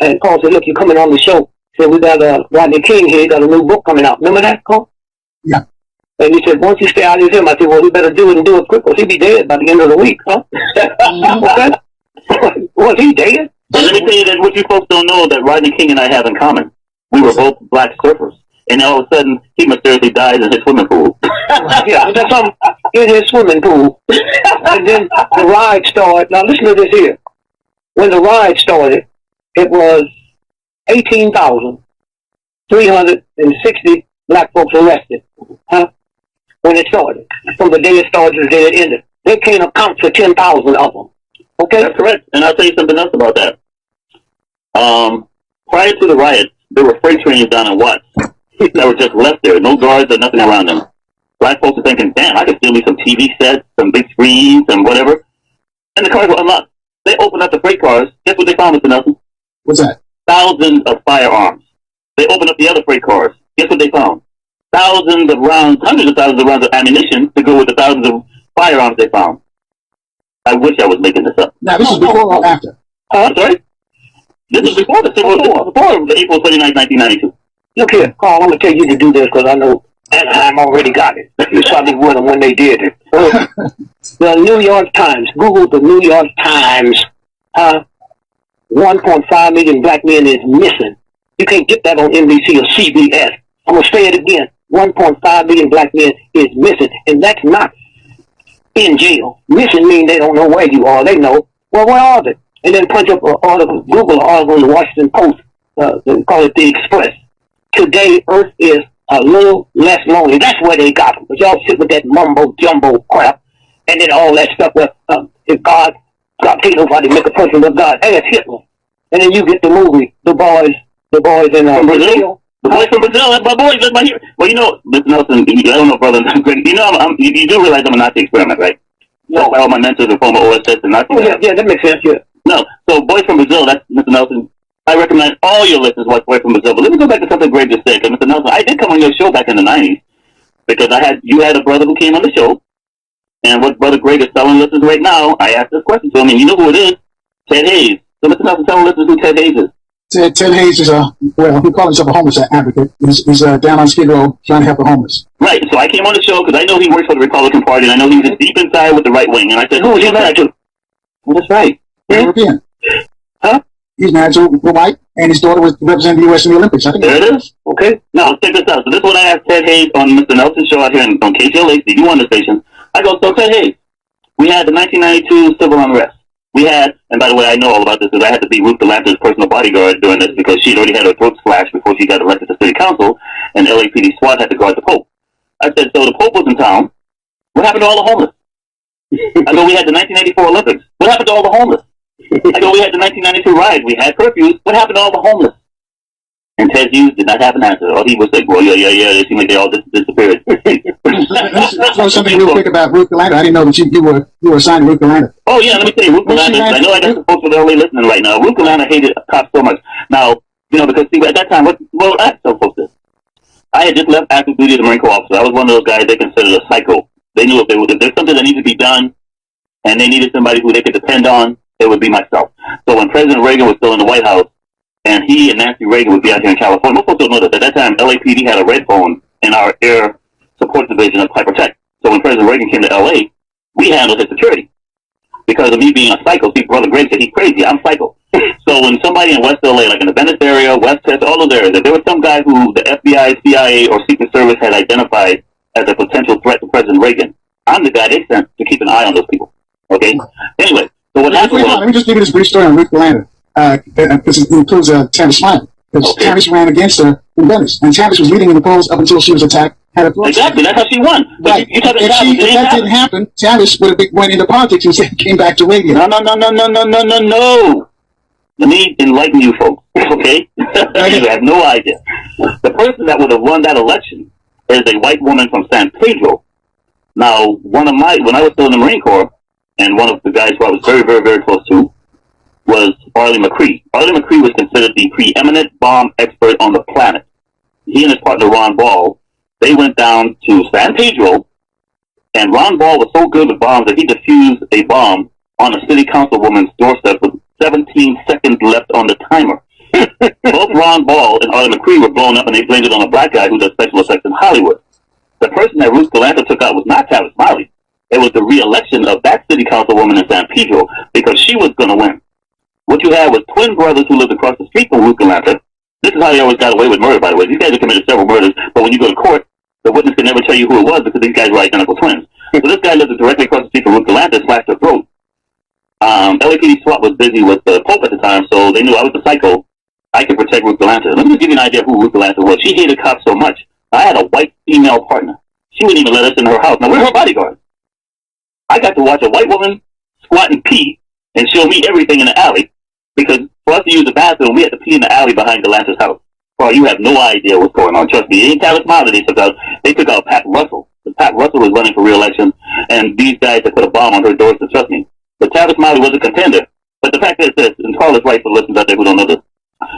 and Carl said, "Look, you're coming on the show." Said, "We got Rodney King here. He got a new book coming out. Remember that, Carl?" Yeah. And he said, "Once you stay out of him," I said, "Well, we better do it and do it quick, or he'll be dead by the end of the week, huh?" Was he dead? So let me tell you that what you folks don't know that Rodney King and I have in common. We were both black surfers. And all of a sudden, he mysteriously dies in his swimming pool. Yeah, that's something in his swimming pool. And then the ride started. Now listen to this here. When the ride started, it was 18,360 black folks arrested. Huh? When it started. From the day it started to the day it ended. They can't account for 10,000 of them. Okay? That's correct. And I'll tell you something else about that. Prior to the riots, there were freight trains down in Watts that were just left there. No guards or nothing around them. Black folks are thinking, damn, I could steal me some TV sets, some big screens, and whatever. And the cars were unlocked. They opened up the freight cars. Guess what they found, Mr. Nelson? What's that? Thousands of firearms. They opened up the other freight cars. Guess what they found? Thousands of rounds, hundreds of thousands of rounds of ammunition to go with the thousands of firearms they found. I wish I was making this up. Now, this is before or after? I'm sorry? This is before the April 29th, 1992. Look here, Carl, I'm going to tell you to do this because I know Anaheim already got it. You probably with them when they did it. The New York Times. Google the New York Times. 1.5 million black men is missing. You can't get that on NBC or CBS. I'm going to say it again. 1.5 million black men is missing. And that's not in jail. Missing means they don't know where you are. They know, well, where are they? And then punch up an article, Google an article in the Washington Post. They call it the Express. Today, Earth is a little less lonely. That's where they got them. But y'all sit with that mumbo-jumbo crap. And then all that stuff where if God can't nobody make a person with God. Hey, it's Hitler. And then you get the movie, The Boys in Brazil. The boys from Brazil, my boys, that's my hero. Well, you know, Mr. Nelson, I don't know, brother, you know, you do realize I'm a Nazi experiment, right? No. That's why all my mentors are former OSS and Nazi. Oh, yeah, that makes sense, yeah. No, so Boys from Brazil, that's Mr. Nelson. I recommend all your listeners watch Boys from Brazil. But let me go back to something Greg just said, because Mr. Nelson, I did come on your show back in the 90s, because you had a brother who came on the show, and what Brother Greg is telling listeners right now, I asked this question to him, and you know who it is? Ted Hayes. So Mr. Nelson, tell listeners who Ted Hayes is. Ted Hayes is he calls himself a homeless advocate. He's down on Skid Row trying to help the homeless. Right, so I came on the show because I know he works for the Republican Party, and I know he's deep inside with the right wing, and I said, who is he married to? Well, that's right. European. Huh? He's married to a white, and his daughter was representing the U.S. in the Olympics. I think there it is. Okay. Now, check this out. So this is what I asked Ted Hayes on Mr. Nelson's show out here on KTLA, the U1 station. I go, so Ted Hayes, we had the 1992 civil unrest. We had, and by the way, I know all about this because I had to be Ruth Galanta's personal bodyguard during this because she'd already had her throat slashed before she got elected to city council, and LAPD SWAT had to guard the Pope. I said, so the Pope was in town. What happened to all the homeless? I go, we had the 1984 Olympics. What happened to all the homeless? I go, we had the 1992 riots. We had curfews. What happened to all the homeless? And Ted Hughes did not have an answer. All he was like, well, yeah. It seemed like they all disappeared. Let's throw something real quick about Ruth Galanta. I didn't know that you were assigned to Ruth Galanta. Oh, yeah, let me tell you, Ruth Galanta, I know I got some folks with LA listening right now. Ruth Galanta hated cops so much. Now, because see, at that time, I tell folks this. I had just left active duty as a Marine Corps officer. I was one of those guys they considered a psycho. They knew if there's something that needed to be done and they needed somebody who they could depend on, it would be myself. So when President Reagan was still in the White House, and he and Nancy Reagan would be out here in California, most folks don't know that at that time, LAPD had a red phone in our air support division of Hyper Tech. So when President Reagan came to LA, we handled his security. Because of me being a psycho, see, Brother Greg said he's crazy, I'm psycho. So when somebody in West LA, like in the Venice area, West Texas, all those areas, if there was some guy who the FBI, CIA, or Secret Service had identified as a potential threat to President Reagan, I'm the guy they sent to keep an eye on those people. Okay? Anyway, so what happened was... Let me just give you this brief story on Ruth Galanta. Because it includes Tavis Smiley. Because Tavis ran against her in Venice. And Tavis was leading in the polls up until she was attacked. Exactly, that's how she won. Right. If that didn't happen, Tavis would have went into politics and came back to radio. No. Let me enlighten you folks, okay? You have no idea. The person that would have won that election is a white woman from San Pedro. Now, when I was still in the Marine Corps, and one of the guys who I was very, very, very close to was Arlie McCree. Arlie McCree was considered the preeminent bomb expert on the planet. He and his partner Ron Ball, they went down to San Pedro, and Ron Ball was so good with bombs that he defused a bomb on a city councilwoman's doorstep with 17 seconds left on the timer. Both Ron Ball and Arlie McCree were blown up, and they blamed it on a black guy who does special effects in Hollywood. The person that Ruth Galanta took out was not Tavis Smiley. It was the re-election of that city councilwoman in San Pedro, because she was going to win. What you had was twin brothers who lived across the street from Ruth Galanta. This is how they always got away with murder, by the way. These guys have committed several murders, but when you go to court, the witness can never tell you who it was because these guys were identical twins. So this guy lived directly across the street from Ruth Galanta, slashed her throat. LAPD SWAT was busy with the Pope at the time, so they knew I was the psycho. I could protect Ruth Galanta. Let me just give you an idea of who Ruth Galanta was. She hated cops so much. I had a white female partner. She wouldn't even let us in her house. Now, we're her bodyguards. I got to watch a white woman squat and pee and show me everything in the alley, because for us to use the bathroom, we had to pee in the alley behind Galanta's house. Well, you have no idea what's going on. Trust me. It ain't Tavis Smiley they took out. They took out Pat Russell. Pat Russell was running for re-election, and these guys had put a bomb on her doors to trust me. But Tavis Smiley was a contender. But the fact is this, and Carl is right for listeners out there who don't know this.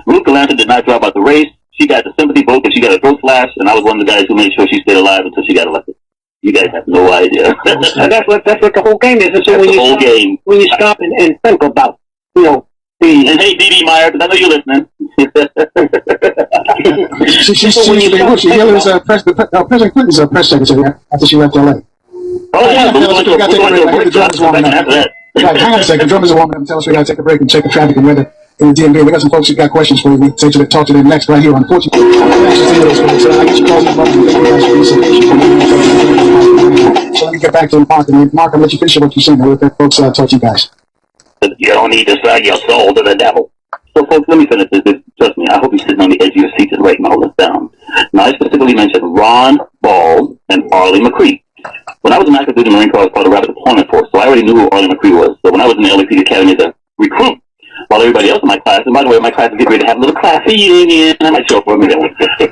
Ruth Galanta did not drop out the race. She got the sympathy vote, and she got a throat slash, and I was one of the guys who made sure she stayed alive until she got elected. You guys have no idea. That's what the whole game is. And so when you stop and think about, and hey, Dee Dee Meyer, because I know you're listening. President Clinton's press secretary after she left LA. Oh, yeah. We got to take a break. I think the drum is warming up. Right, hang on a second. The drum is warming up. Tell us we got to take a break and check the traffic and weather in the DMV. We got some folks who got questions for you. We can talk to them next right here on 14. So let me get back to Mark. And Mark, I'll let you finish what you're saying. I'll let folks talk to you guys. You don't need to sell your soul to the devil. So, folks, let me finish this. Trust me, I hope you're sitting on the edge of your seats and writing all this down. Now, I specifically mentioned Ron Ball and Arlie McCree. When I was in active duty Marine Corps, I was part of the Rapid Deployment Force, so I already knew who Arlie McCree was. So when I was in the LAPD Academy as a recruit, while everybody else in my class, and by the way, my class is getting ready to have a little class reunion, and I might show up for a minute.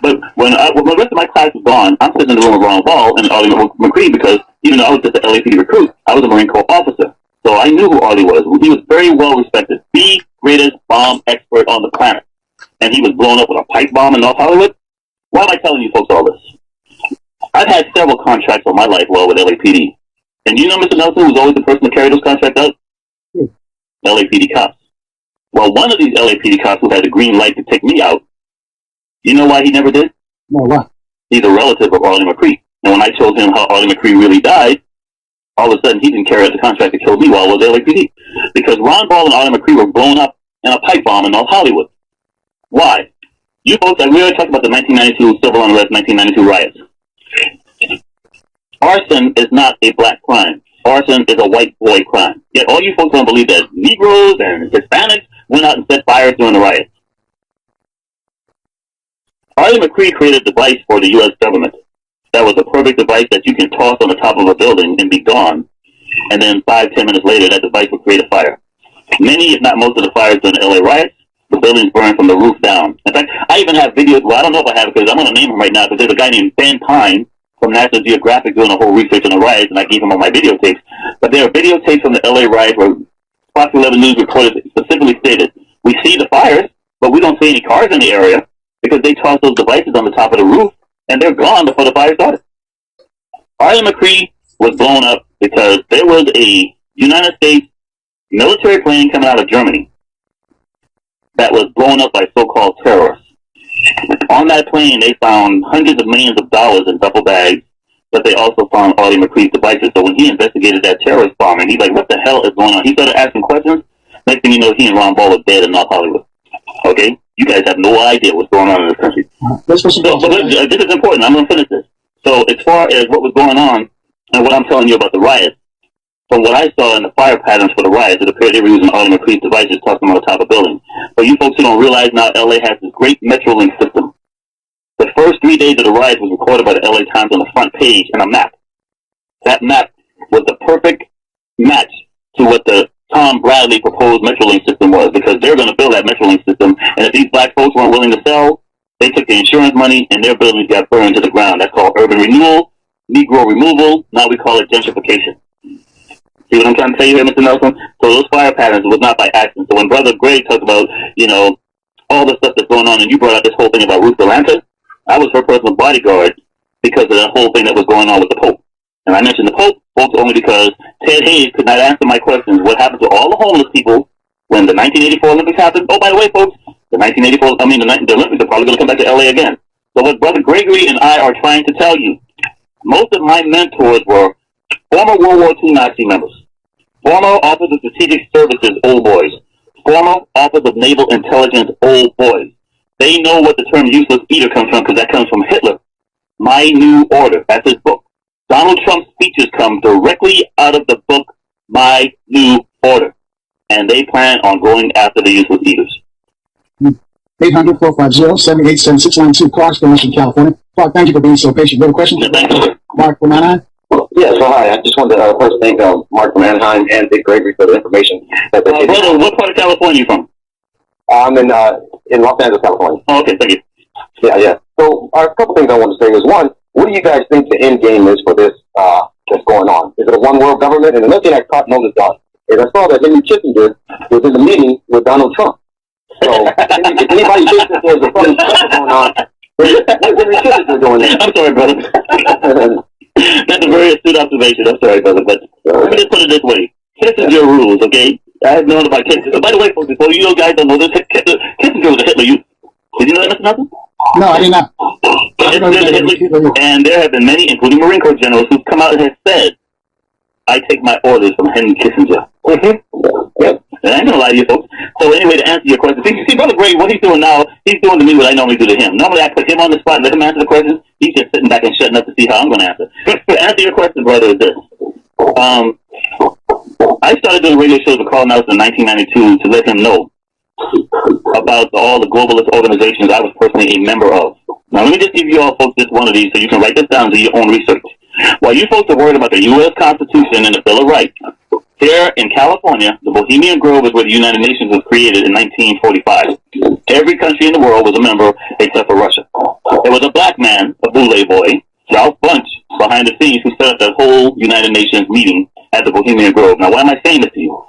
But when the rest of my class was gone, I'm sitting in the room with Ron Ball and Arlie McCree because even though I was just an LAPD recruit, I was a Marine Corps officer. So I knew who Arlie was. He was very well respected, the greatest bomb expert on the planet. And he was blown up with a pipe bomb in North Hollywood. Why am I telling you folks all this? I've had several contracts all my life with LAPD. And you know Mr. Nelson, who's always the person to carry those contracts out? LAPD cops. Well, one of these LAPD cops who had the green light to take me out, you know why he never did? No, why? He's a relative of Arlie McCree. And when I told him how Arlie McCree really died, all of a sudden he didn't carry out the contract that killed me while I was LAPD. Because Ron Ball and Arlie McCree were blown up in a pipe bomb in North Hollywood. Why? You folks, we already talked about the 1992 civil unrest, 1992 riots. Arson is not a black crime. Arson is a white boy crime. Yet all you folks don't believe that Negroes and Hispanics went out and set fires during the riots. Arlie McCree created a device for the U.S. government that was a perfect device that you can toss on the top of a building and be gone. And then 5-10 minutes later, that device will create a fire. Many, if not most of the fires during the LA riots, the buildings burned from the roof down. In fact, I even have videos, well, I don't know if I have it because I'm going to name him right now, because there's a guy named Ben Pine from National Geographic doing a whole research on the riots, and I gave him all my videotapes. But there are videotapes from the LA riots where Fox 11 News reporters specifically stated, we see the fires, but we don't see any cars in the area because they tossed those devices on the top of the roof, and they're gone before the fire started. Arlie McCree was blown up because there was a United States military plane coming out of Germany that was blown up by so-called terrorists. On that plane, they found hundreds of millions of dollars in duffel bags, but they also found Arlie McCree's devices. So when he investigated that terrorist bombing, he's like, what the hell is going on? He started asking questions. Next thing you know, he and Ron Paul are dead in North Hollywood. Okay? You guys have no idea what's going on in this country. This is important. I'm going to finish this. So as far as what was going on and what I'm telling you about the riots, from what I saw in the fire patterns for the riots, it appeared they were using Arlie McCree's devices tossing them on the top of buildings. But you folks who don't realize now, LA has this great Metrolink system. The first 3 days of the riots was recorded by the LA Times on the front page in a map. That map was the perfect match to what the Tom Bradley proposed Metrolink system was, because they're going to build that Metrolink system, and if these black folks weren't willing to sell, they took the insurance money and their buildings got burned to the ground. That's called urban renewal, Negro removal. Now we call it gentrification. See what I'm trying to tell you here, Mr. Nelson? So those fire patterns was not by accident. So when Brother Greg talked about, all the stuff that's going on, and you brought out this whole thing about Ruth Delanta, I was her personal bodyguard because of that whole thing that was going on with the Pope. And I mentioned the Pope, folks, only because Ted Hayes could not answer my questions. What happened to all the homeless people when the 1984 Olympics happened? Oh, by the way, folks, the Olympics are probably going to come back to LA again. So what Brother Gregory and I are trying to tell you, most of my mentors were former World War II Nazi members, former Office of Strategic Services old boys, former Office of Naval Intelligence old boys. They know what the term useless eater comes from, because that comes from Hitler. My New Order, that's his book. Donald Trump's speeches come directly out of the book, My New Order. And they plan on going after the useless eaters. 800-450-787692, Clark, Western California. Clark, thank you for being so patient. You have a question? Yeah, thank you. Mark from Anaheim? Yes, so hi. I just wanted to first thank Mark from Anaheim and Big Gregory for the information that they gave. Brother, what part of California are you from? I'm in Los Angeles, California. Oh, okay, thank you. Yeah. So a couple things I want to say is, one, what do you guys think the end game is for this that's going on? Is it a one-world government? And another thing I caught notice on is I saw that Henry Kissinger was in the meeting with Donald Trump. So if anybody thinks that there's a funny stuff going on, what's Henry Kissinger doing there? I'm sorry, brother. That's a very astute observation. I'm sorry, brother, but let me just put it this way. Kissinger rules, okay? I have known about Kissinger. By the way, folks, before you guys don't know this, Kissinger was a Hitler youth. Did you know that, Mr. Nelson? No, I did not. And there have been many, including Marine Corps generals, who've come out and have said, I take my orders from Henry Kissinger. Yep. And I ain't gonna lie to you folks. So anyway, to answer your question, see, Brother Gray, what he's doing now, he's doing to me what I normally do to him. Normally I put him on the spot and let him answer the questions. He's just sitting back and shutting up to see how I'm gonna answer. To answer your question, brother, is this. I started doing radio shows with Carl Nelson in 1992 to let him know about all the globalist organizations I was personally a member of. Now let me just give you all folks just one of these so you can write this down, do your own research. While you folks are worried about the U.S. Constitution and the Bill of Rights, here in California, the Bohemian Grove is where the United Nations was created in 1945. Every country in the world was a member except for Russia. There was a black man, a boule boy, Ralph Bunch, behind the scenes who set up that whole United Nations meeting at the Bohemian Grove. Now, why am I saying this to you?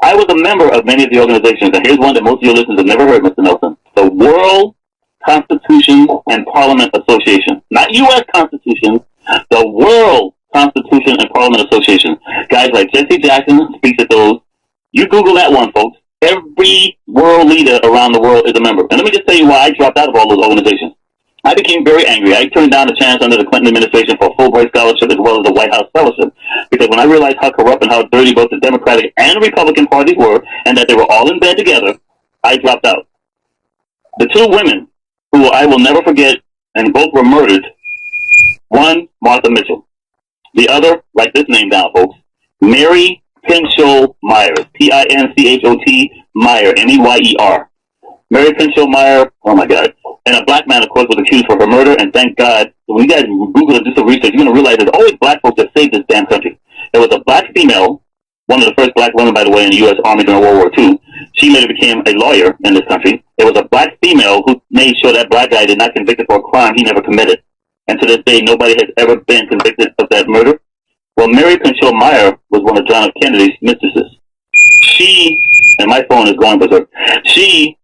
I was a member of many of the organizations, and here's one that most of your listeners have never heard, Mr. Nelson. The World Constitution and Parliament Association. Not U.S. Constitution, the World Constitution and Parliament Association. Guys like Jesse Jackson speaks at those. You Google that one, folks. Every world leader around the world is a member. And let me just tell you why I dropped out of all those organizations. I became very angry. I turned down a chance under the Clinton administration for a Fulbright scholarship as well as the White House fellowship. Because when I realized how corrupt and how dirty both the Democratic and Republican parties were, and that they were all in bed together, I dropped out. The two women who I will never forget, and both were murdered, one, Martha Mitchell. The other, write this name down, folks, Mary Pinchot Myers, Pinchot Meyer, Meyer. Mary Pinchot Meyer, oh my God. And a black man, of course, was accused for her murder, and thank God, when you guys Google and do some research, you're going to realize there's always black folks that saved this damn country. There was a black female, one of the first black women, by the way, in the U.S. Army during World War II. She later became a lawyer in this country. There was a black female who made sure that black guy did not convicted for a crime he never committed. And to this day, nobody has ever been convicted of that murder. Well, Mary Pinchot Meyer was one of John F. Kennedy's mistresses. She, and my phone is going berserk, she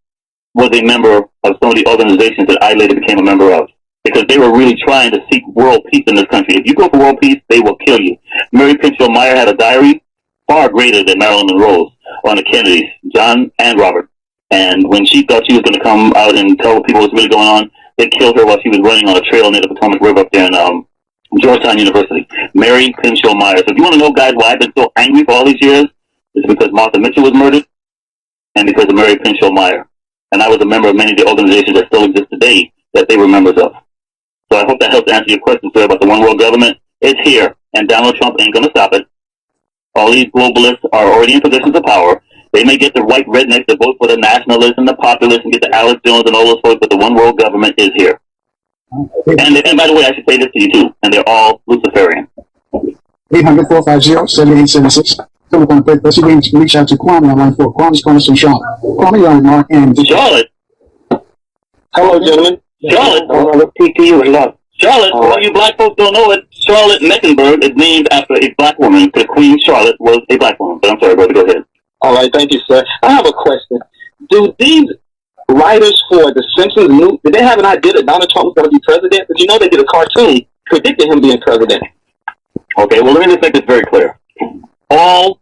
was a member of some of the organizations that I later became a member of, because they were really trying to seek world peace in this country. If you go for world peace, they will kill you. Mary Pinchot Meyer had a diary far greater than Marilyn Monroe's on the Kennedys, John and Robert. And when she thought she was going to come out and tell people what's really going on, they killed her while she was running on a trail near the Potomac River up there in Georgetown University. Mary Pinchot Meyer. So if you want to know, guys, why I've been so angry for all these years, it's because Martha Mitchell was murdered and because of Mary Pinchot Meyer. And I was a member of many of the organizations that still exist today that they were members of. So I hope that helps answer your question, sir, about the one world government. It's here, and Donald Trump ain't going to stop it. All these globalists are already in positions of power. They may get the white rednecks that vote for the nationalists and the populists and get the Alex Jones and all those folks, but the one world government is here. And by the way, I should say this to you too, and they're all Luciferian. 800-450-7876. Come up on the break. Let's see if we can reach out to Kwame on line 4. Kwame's calling us from Charlotte. Kwame, you're on Mark and Charlotte. Hello, gentlemen. Charlotte. I want to repeat to you and love. Charlotte, for all you black folks don't know it, Charlotte Mecklenburg is named after a black woman, because Queen Charlotte was a black woman. But I'm sorry, brother, go ahead. All right, thank you, sir. I have a question. Do these writers for The Simpsons did they have an idea that Donald Trump was going to be president? Because you know they did a cartoon predicting him being president. Okay, well, let me just make this very clear. All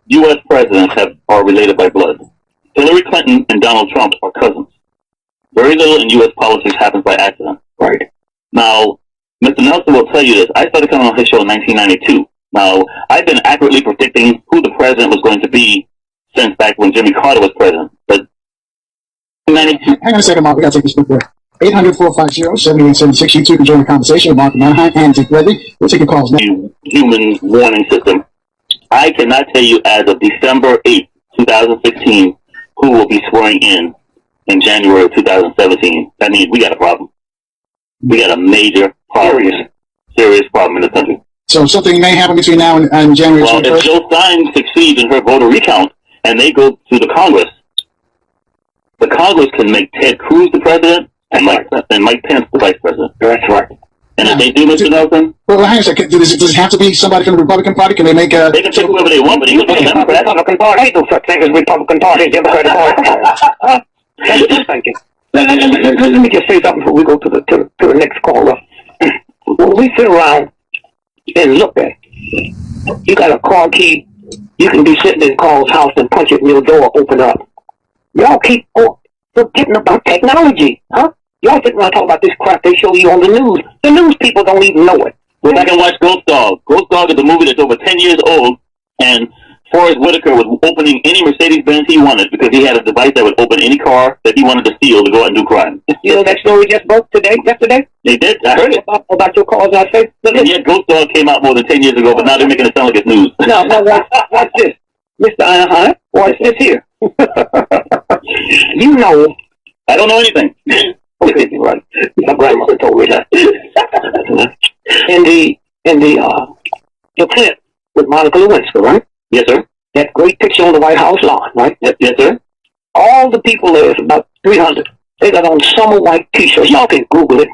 U.S. presidents are related by blood. Hillary Clinton and Donald Trump are cousins. Very little in U.S. politics happens by accident. Right. Now, Mr. Nelson will tell you this. I started coming on his show in 1992. Now, I've been accurately predicting who the president was going to be since back when Jimmy Carter was president. But hang on a second, Mark. We got to take this quick break. 800-450-7876. You two can join the conversation with Mark Manheim and Dick Gregory. We'll take your calls now. Human warning system. I cannot tell you as of December 8th, 2016, who will be swearing in January of 2017. That means we got a problem. We got a major problem. Serious problem in the country. So something may happen between now and January 21st? Well, if Jill Stein succeeds in her voter recount and they go to the Congress can make Ted Cruz the president and Mike Pence the vice president. That's right. And if they do, Mr. Nelson? Well, hang on a second. Does it have to be somebody from the Republican Party? Can they make a... They can pick whoever they want, but he can pick a Democrat. Republican Party. Ain't no such thing as Republican Party. Democratic Party. That's just thinking. Let me just say something before we go to the next caller. When we sit around and look at it, you got a car key, you can be sitting in Carl's house and punch it and your door open up. Y'all keep forgetting about technology, huh? Y'all sitting around talking about this crap they show you on the news. The news people don't even know it. Go back and watch Ghost Dog. Ghost Dog is a movie that's over 10 years old, and Forrest Whitaker was opening any Mercedes-Benz he wanted because he had a device that would open any car that he wanted to steal to go out and do crime. You know that story just broke yesterday? They did? I heard it. About your cause, I say. And yet Ghost Dog came out more than 10 years ago, but now they're making it sound like it's news. No, watch this. Mr. Einhorn, watch this here. You know, I don't know anything. Okay, you're right. My grandmother told me that. In the clip with Monica Lewinsky, right? Yes, sir. That great picture on the White House lawn, right? Yes, sir. All the people there, about 300, they got on summer white t-shirts. Y'all can Google it.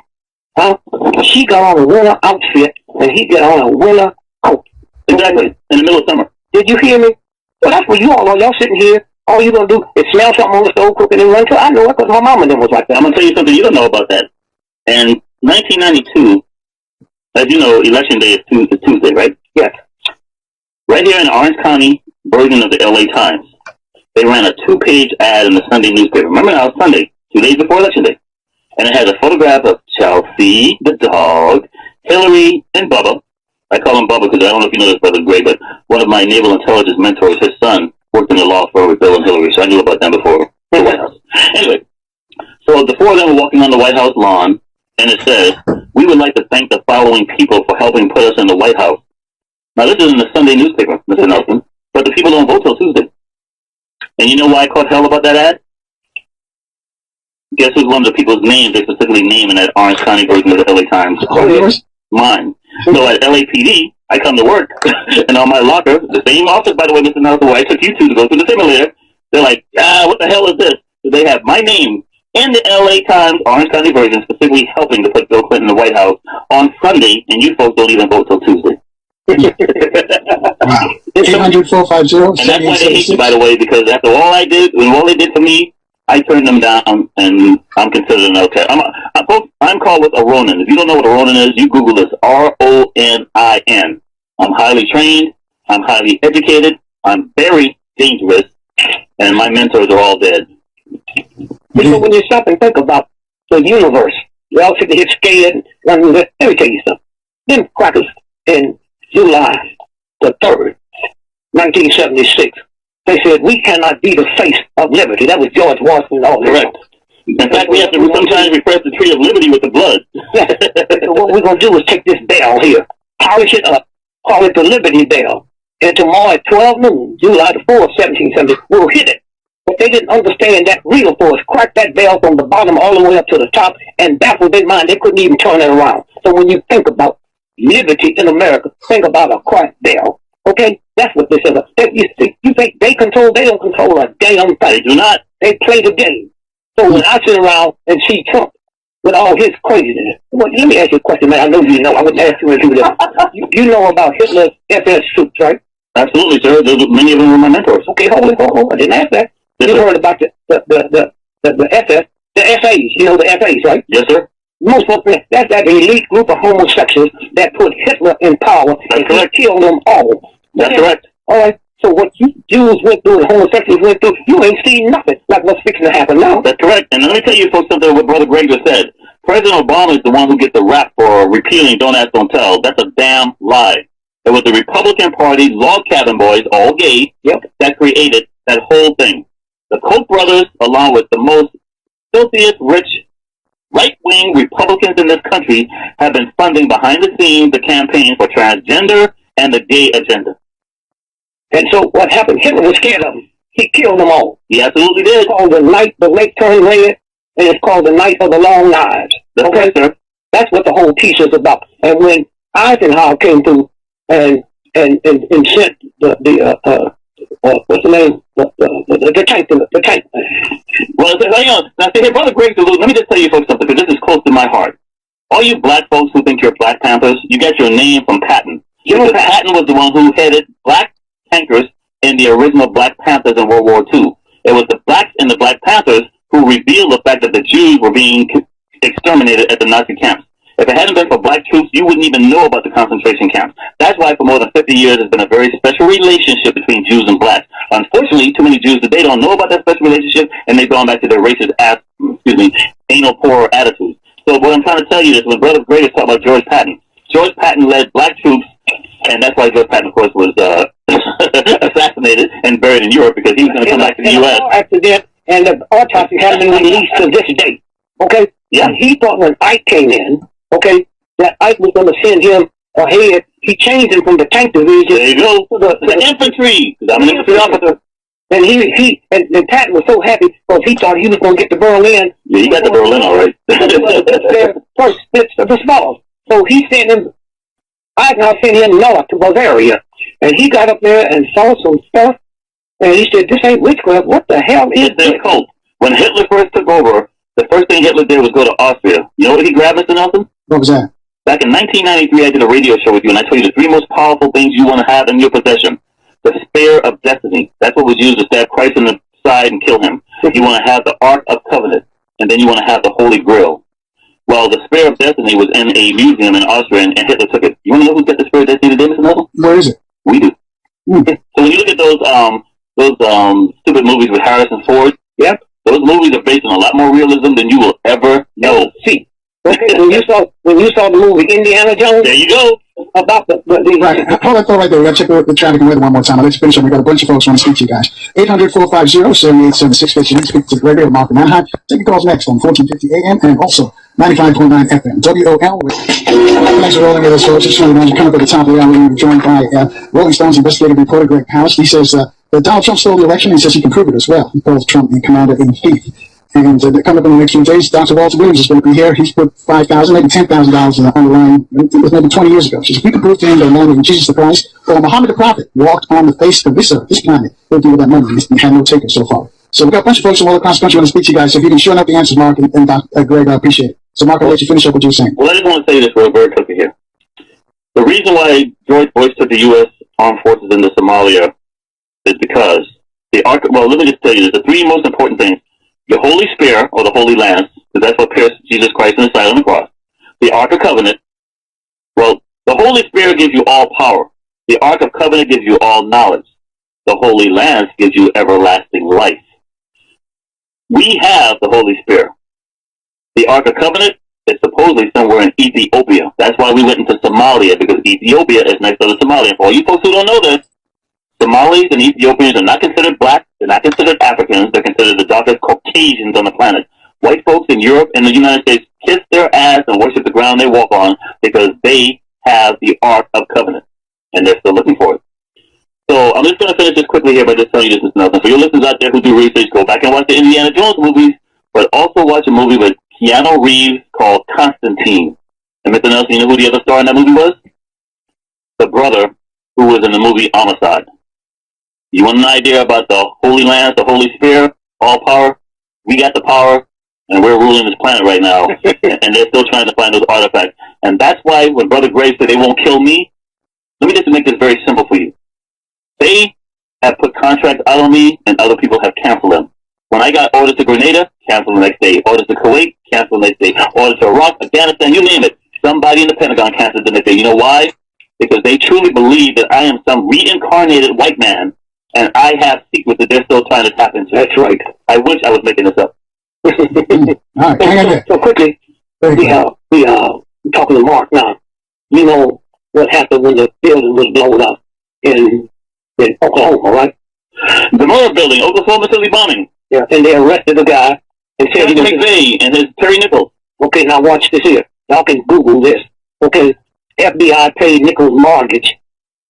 Huh? She got on a winter outfit, and he got on a winter coat. Exactly. In the middle of summer. Did you hear me? Well, that's what you all are. Y'all sitting here. All you gonna do is smell something on the stove cooking and run to it. I know it because my mom and them was like that. I'm gonna tell you something you don't know about that. In 1992, as you know, election day is Tuesday, right? Yes. Right here in Orange County version of the LA Times, they ran a 2-page ad in the Sunday newspaper. Remember now, it's Sunday, 2 days before election day. And it has a photograph of Chelsea, the dog, Hillary, and Bubba. I call him Bubba because I don't know if you know this, Brother Gray, but one of my naval intelligence mentors, his son, worked in the law firm with Bill and Hillary, so I knew about them before the White House. Anyway, so the four of them were walking on the White House lawn, and it says, "We would like to thank the following people for helping put us in the White House. Now, this isn't a Sunday newspaper, Mr. Nelson, but the people don't vote till Tuesday. And you know why I caught hell about that ad? Guess who's one of the people's names they specifically name in that Orange County version of the LA Times? Mine. So at LAPD, I come to work, and on my locker, the same office, by the way, Mr. Nelson, where I took you to go through the simulator, they're like, what the hell is this? So they have my name in the LA Times Orange County version, specifically helping to put Bill Clinton in the White House on Sunday, and you folks don't even vote till Tuesday. Wow. 800-450-7876. And that's why they hate me, by the way, because after all I did, and all they did for me, I turned them down, and I'm considered an okay. I'm called with a Ronin. If you don't know what a Ronin is, you Google this, Ronin. I'm highly trained, I'm highly educated, I'm very dangerous, and my mentors are all dead. So when you stop and think about the universe, you all sit here scared. Let me tell you something. Them crackers in July the 3rd, 1976, they said, we cannot be the face of liberty. That was George Washington. Correct. In fact, we have to sometimes refresh the tree of liberty with the blood. So what we're going to do is take this bell here, polish it up, call it the Liberty Bell, and tomorrow at 12 noon, July the 4th, 1770, we'll hit it. But they didn't understand that real force. Crack that bell from the bottom all the way up to the top and baffle their mind. They couldn't even turn it around. So when you think about liberty in America, think about a cracked bell. Okay? That's what this is. You think they control? They don't control a damn thing. They do not. They play the game. So when I sit around and see Trump with all his craziness, well, let me ask you a question, man. I know you know. I wouldn't ask you to do that. You know about Hitler's SS troops, right? Absolutely, sir. Many of them were my mentors. Okay, hold on. I didn't ask that. You heard about the SS, the FAs, you know the FAs, right? Yes, sir. Most of them, that's that elite group of homosexuals that put Hitler in power and killed them all. That's correct. All right, so what you Jews went through and homosexuals went through, you ain't seen nothing like what's fixing to happen now. That's correct. And let me tell you folks something what Brother Greg just said. President Obama is the one who gets the rap for repealing Don't Ask, Don't Tell. That's a damn lie. It was the Republican Party, log cabin boys, all gay, that created that whole thing. The Koch brothers, along with the most filthiest, rich, right-wing Republicans in this country, have been funding behind the scenes the campaign for transgender and the gay agenda. And so what happened? Hitler was scared of them. He killed them all. He absolutely did. It's called the lake turned red, and it's called the night of the long knives. That's right, sir. That's what the whole piece is about. And when Eisenhower came through and sent what's the name? The tank. Well, hang on. Now, see, Brother Greg, let me just tell you folks something, because this is close to my heart. All you black folks who think you're Black Panthers, you get your name from Patton. Because Patton was the one who headed black tankers in the original Black Panthers in World War II. It was the blacks in the Black Panthers who revealed the fact that the Jews were being exterminated at the Nazi camps. If it hadn't been for black troops, you wouldn't even know about the concentration camps. That's why for more than 50 years, there's been a very special relationship between Jews and blacks. Unfortunately, too many Jews today don't know about that special relationship, and they've gone back to their racist anal poor attitudes. So what I'm trying to tell you is when Brother Greg was talking about George Patton led black troops, and that's why George Patton, of course, was assassinated and buried in Europe, because he was going to come back to the U.S. Accident, and the autopsy hasn't been released to this day. Okay? Yeah. And he thought when Ike came in, okay, that Ike was going to send him ahead. He changed him from the tank division. There you go. To the infantry. I'm an infantry officer. And and Patton was so happy because he thought he was going to get to Berlin. Yeah, he got to Berlin all right. Their first hits of the small. So he sent him, Eisenhower sent him north to Bavaria. And he got up there and saw some stuff. And he said, this ain't witchcraft. What the hell is this? Cult. When Hitler first took over, the first thing Hitler did was go to Austria. You know what he grabbed, Mr. Nelson? What was that? Back in 1993, I did a radio show with you, and I told you the 3 most powerful things you want to have in your possession. The spear of destiny. That's what was used to stab Christ in the side and kill him. You want to have the Ark of Covenant, and then you want to have the Holy Grail. Well, the spear of destiny was in a museum in Austria, and Hitler took it. You want to know who got the spear of destiny today, Mr. Nelson? Where is it? We do. So when you look at those stupid movies with Harrison Ford, those movies are based on a lot more realism than you will ever know. See, okay, when you saw the movie Indiana Jones, there you go. About the right. Hold that thought right there. We got to check the traffic and weather one more time. Let's finish up. We got a bunch of folks who want to speak to you guys. 800-450-7876. Speak to Gregory or Malcolm Manheim. Take your calls next on 1450 AM and also 95.9 FM, WOL. Thanks for rolling with us, folks. Just wanted to come up at the top of the hour. We were joined by Rolling Stones investigative reporter Greg Powers. He says that Donald Trump stole the election and says he can prove it as well. He calls Trump the commander-in-chief. And coming up in the next few days, Dr. Walter Williams is going to be here. He's put $5,000, maybe $10,000 on the line. It was maybe 20 years ago. He says, we can prove to him that man in Jesus the Christ or Muhammad the Prophet walked on the face of this earth, this planet. He'll do with that money. He had no takers so far. So we've got a bunch of folks from all across the country want to speak to you guys. So if you can shorten up the answers, Mark and Greg, I appreciate it. So Mark, I'll let you finish up what you were saying. Well, I just want to say this real very quickly here. The reason why George Bush took the U.S. Armed Forces into Somalia is because well, let me just tell you, the three most important things. The Holy Spear, or the Holy Lance, because that's what pierced Jesus Christ in the side on the cross. The Ark of Covenant. Well, the Holy Spear gives you all power. The Ark of Covenant gives you all knowledge. The Holy Lance gives you everlasting life. We have the Holy Spear. The Ark of Covenant is supposedly somewhere in Ethiopia. That's why we went into Somalia, because Ethiopia is next to Somalia. For all you folks who don't know this, Somalis and Ethiopians are not considered black. They're not considered Africans. They're considered the darkest Caucasians on the planet. White folks in Europe and the United States kiss their ass and worship the ground they walk on because they have the Ark of Covenant, and they're still looking for it. So I'm just going to finish this quickly here by just telling you this, Mr. Nelson. For your listeners out there who do research, go back and watch the Indiana Jones movies, but also watch a movie with Keanu Reeves called Constantine. And Mr. Nelson, you know who the other star in that movie was? The brother who was in the movie Homicide. You want an idea about the Holy Lance, the Holy Spear, all power? We got the power, and we're ruling this planet right now. And they're still trying to find those artifacts. And that's why when Brother Greg said they won't kill me, let me just make this very simple for you. They have put contracts out on me, and other people have canceled them. When I got orders to Grenada, cancel the next day. Orders to Kuwait, cancel the next day. Orders to Iraq, Afghanistan, you name it. Somebody in the Pentagon canceled the next day. You know why? Because they truly believe that I am some reincarnated white man, and I have secrets that they're still trying to tap into. That's right. I wish I was making this up. All right, hang on there. So quickly, we talking to Mark now. You know what happened when the building was blown up in Oklahoma, right? The Murrah building, Oklahoma City bombing. Yeah, and they arrested the guy and said he was McVeigh and his Terry Nichols. Okay, now watch this here. Y'all can Google this. Okay, FBI paid Nichols' mortgage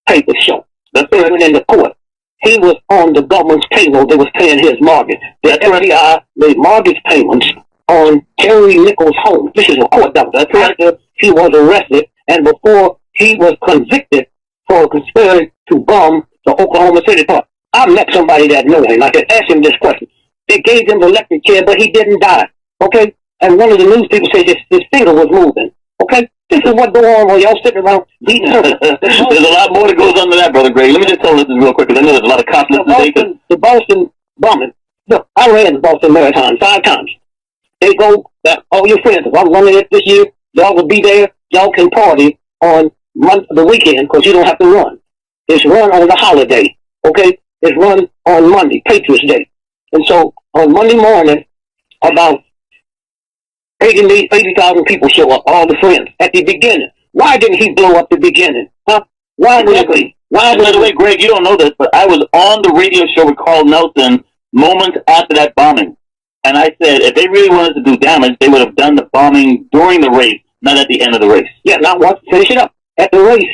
paper show. That's right. He went into court. He was on the government's payroll. They was paying his mortgage. The FBI made mortgage payments on Terry Nichols' home. This is a court document. That's after he was arrested and before he was convicted for conspiring to bomb the Oklahoma City part. I met somebody that knew him. I could ask him this question. They gave him the electric chair, but he didn't die. Okay? And one of the news people said his finger was moving. Okay? This is what goes on while y'all sitting around beating her. There's a lot more that goes on to that, Brother Greg. Let me just tell this real quick, because I know there's a lot of cops listening. The Boston bombing. Look, I ran the Boston Marathon 5 times. They go, all your friends, if I'm running it this year, y'all will be there. Y'all can party on the weekend because you don't have to run. It's run on the holiday. Okay? It's run on Monday, Patriots Day. And so on Monday morning, about 80,000 people show up, all the friends, at the beginning. Why didn't he blow up the beginning? Huh? Why exactly? By the way, Greg, you don't know this, but I was on the radio show with Carl Nelson moments after that bombing. And I said, if they really wanted to do damage, they would have done the bombing during the race, not at the end of the race. Yeah, now finish it up. At the race,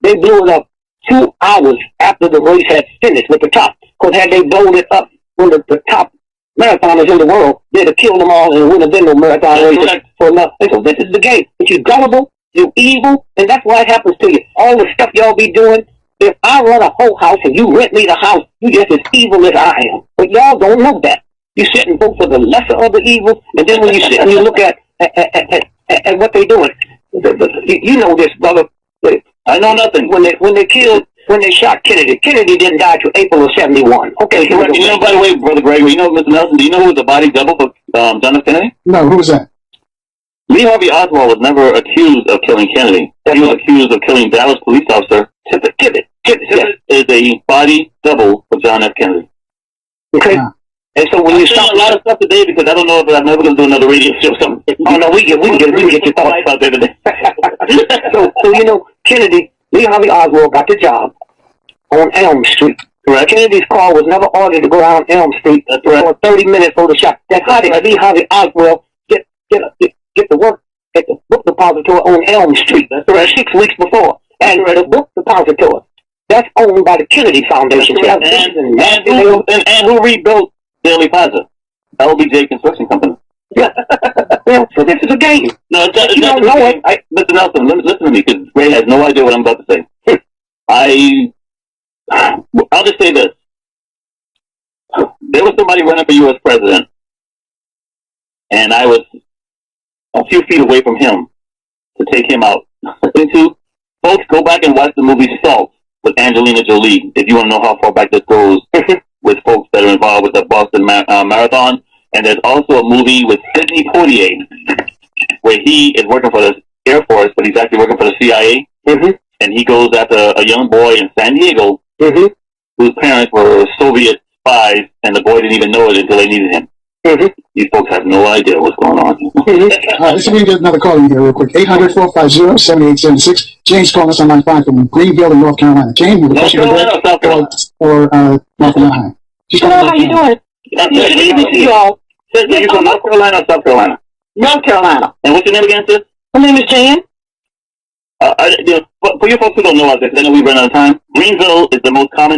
they blew it up 2 hours after the race had finished with the top. Because had they blown it up when the top marathoners in the world, they'd have killed them all and it wouldn't have been no marathon race for enough. And so this is the game. But you're gullible, you're evil, and that's why it happens to you. All the stuff y'all be doing, if I run a whole house and you rent me the house, you just as evil as I am. But y'all don't know that. You sit and vote for the lesser of the evil, and then when you sit and you look at what they're doing, you know this, brother. I know nothing. When they shot Kennedy didn't die till April of 71. Okay, you know, by the way, Brother Gregory, Mr. Nelson, do you know who was the body double for John F. Kennedy? No, who was that? Lee Harvey Oswald was never accused of killing Kennedy. He was accused of killing Dallas police officer Tippit. Tippit is a body double for John F. Kennedy. Okay. And so when you stop a lot of stuff today, because I don't know if I'm never going to do another radio show. Oh no, we can get your thoughts out there today. So Kennedy, Lee Harvey Oswald got the job on Elm Street. Correct. Kennedy's car was never ordered to go down Elm Street for 30 minutes for the shot. That's how did Lee Harvey Oswald get depository on Elm Street. That's right. 6 weeks before. And the book depository, that's owned by the Kennedy Foundation. And who rebuilt Daily Plaza? LBJ Construction Company. Yeah. Well, so this is a game. No, it's you don't know it. Listen, Nelson, listen to me, because Ray has no idea what I'm about to say. I'll just say this. There was somebody running for U.S. president, and I was a few feet away from him to take him out. Folks, go back and watch the movie Salt with Angelina Jolie, if you want to know how far back this goes with folks that are involved with the Boston Marathon. And there's also a movie with Sidney Poitier where he is working for the Air Force, but he's actually working for the CIA. And he goes after a young boy in San Diego whose parents were Soviet spies, and the boy didn't even know it until they needed him. These folks have no idea what's going on. Let's see if we can get another call in here real quick. 800-450-7876. James calling us on line 5 from Greenville in North Carolina. James, with a question for North Carolina. How you doing? Good evening to you all. You from North Carolina or South Carolina? North Carolina. And what's your name again, sis? My name is Jan. For you folks who don't know us, because I know we run out of time, Greenville is the most common name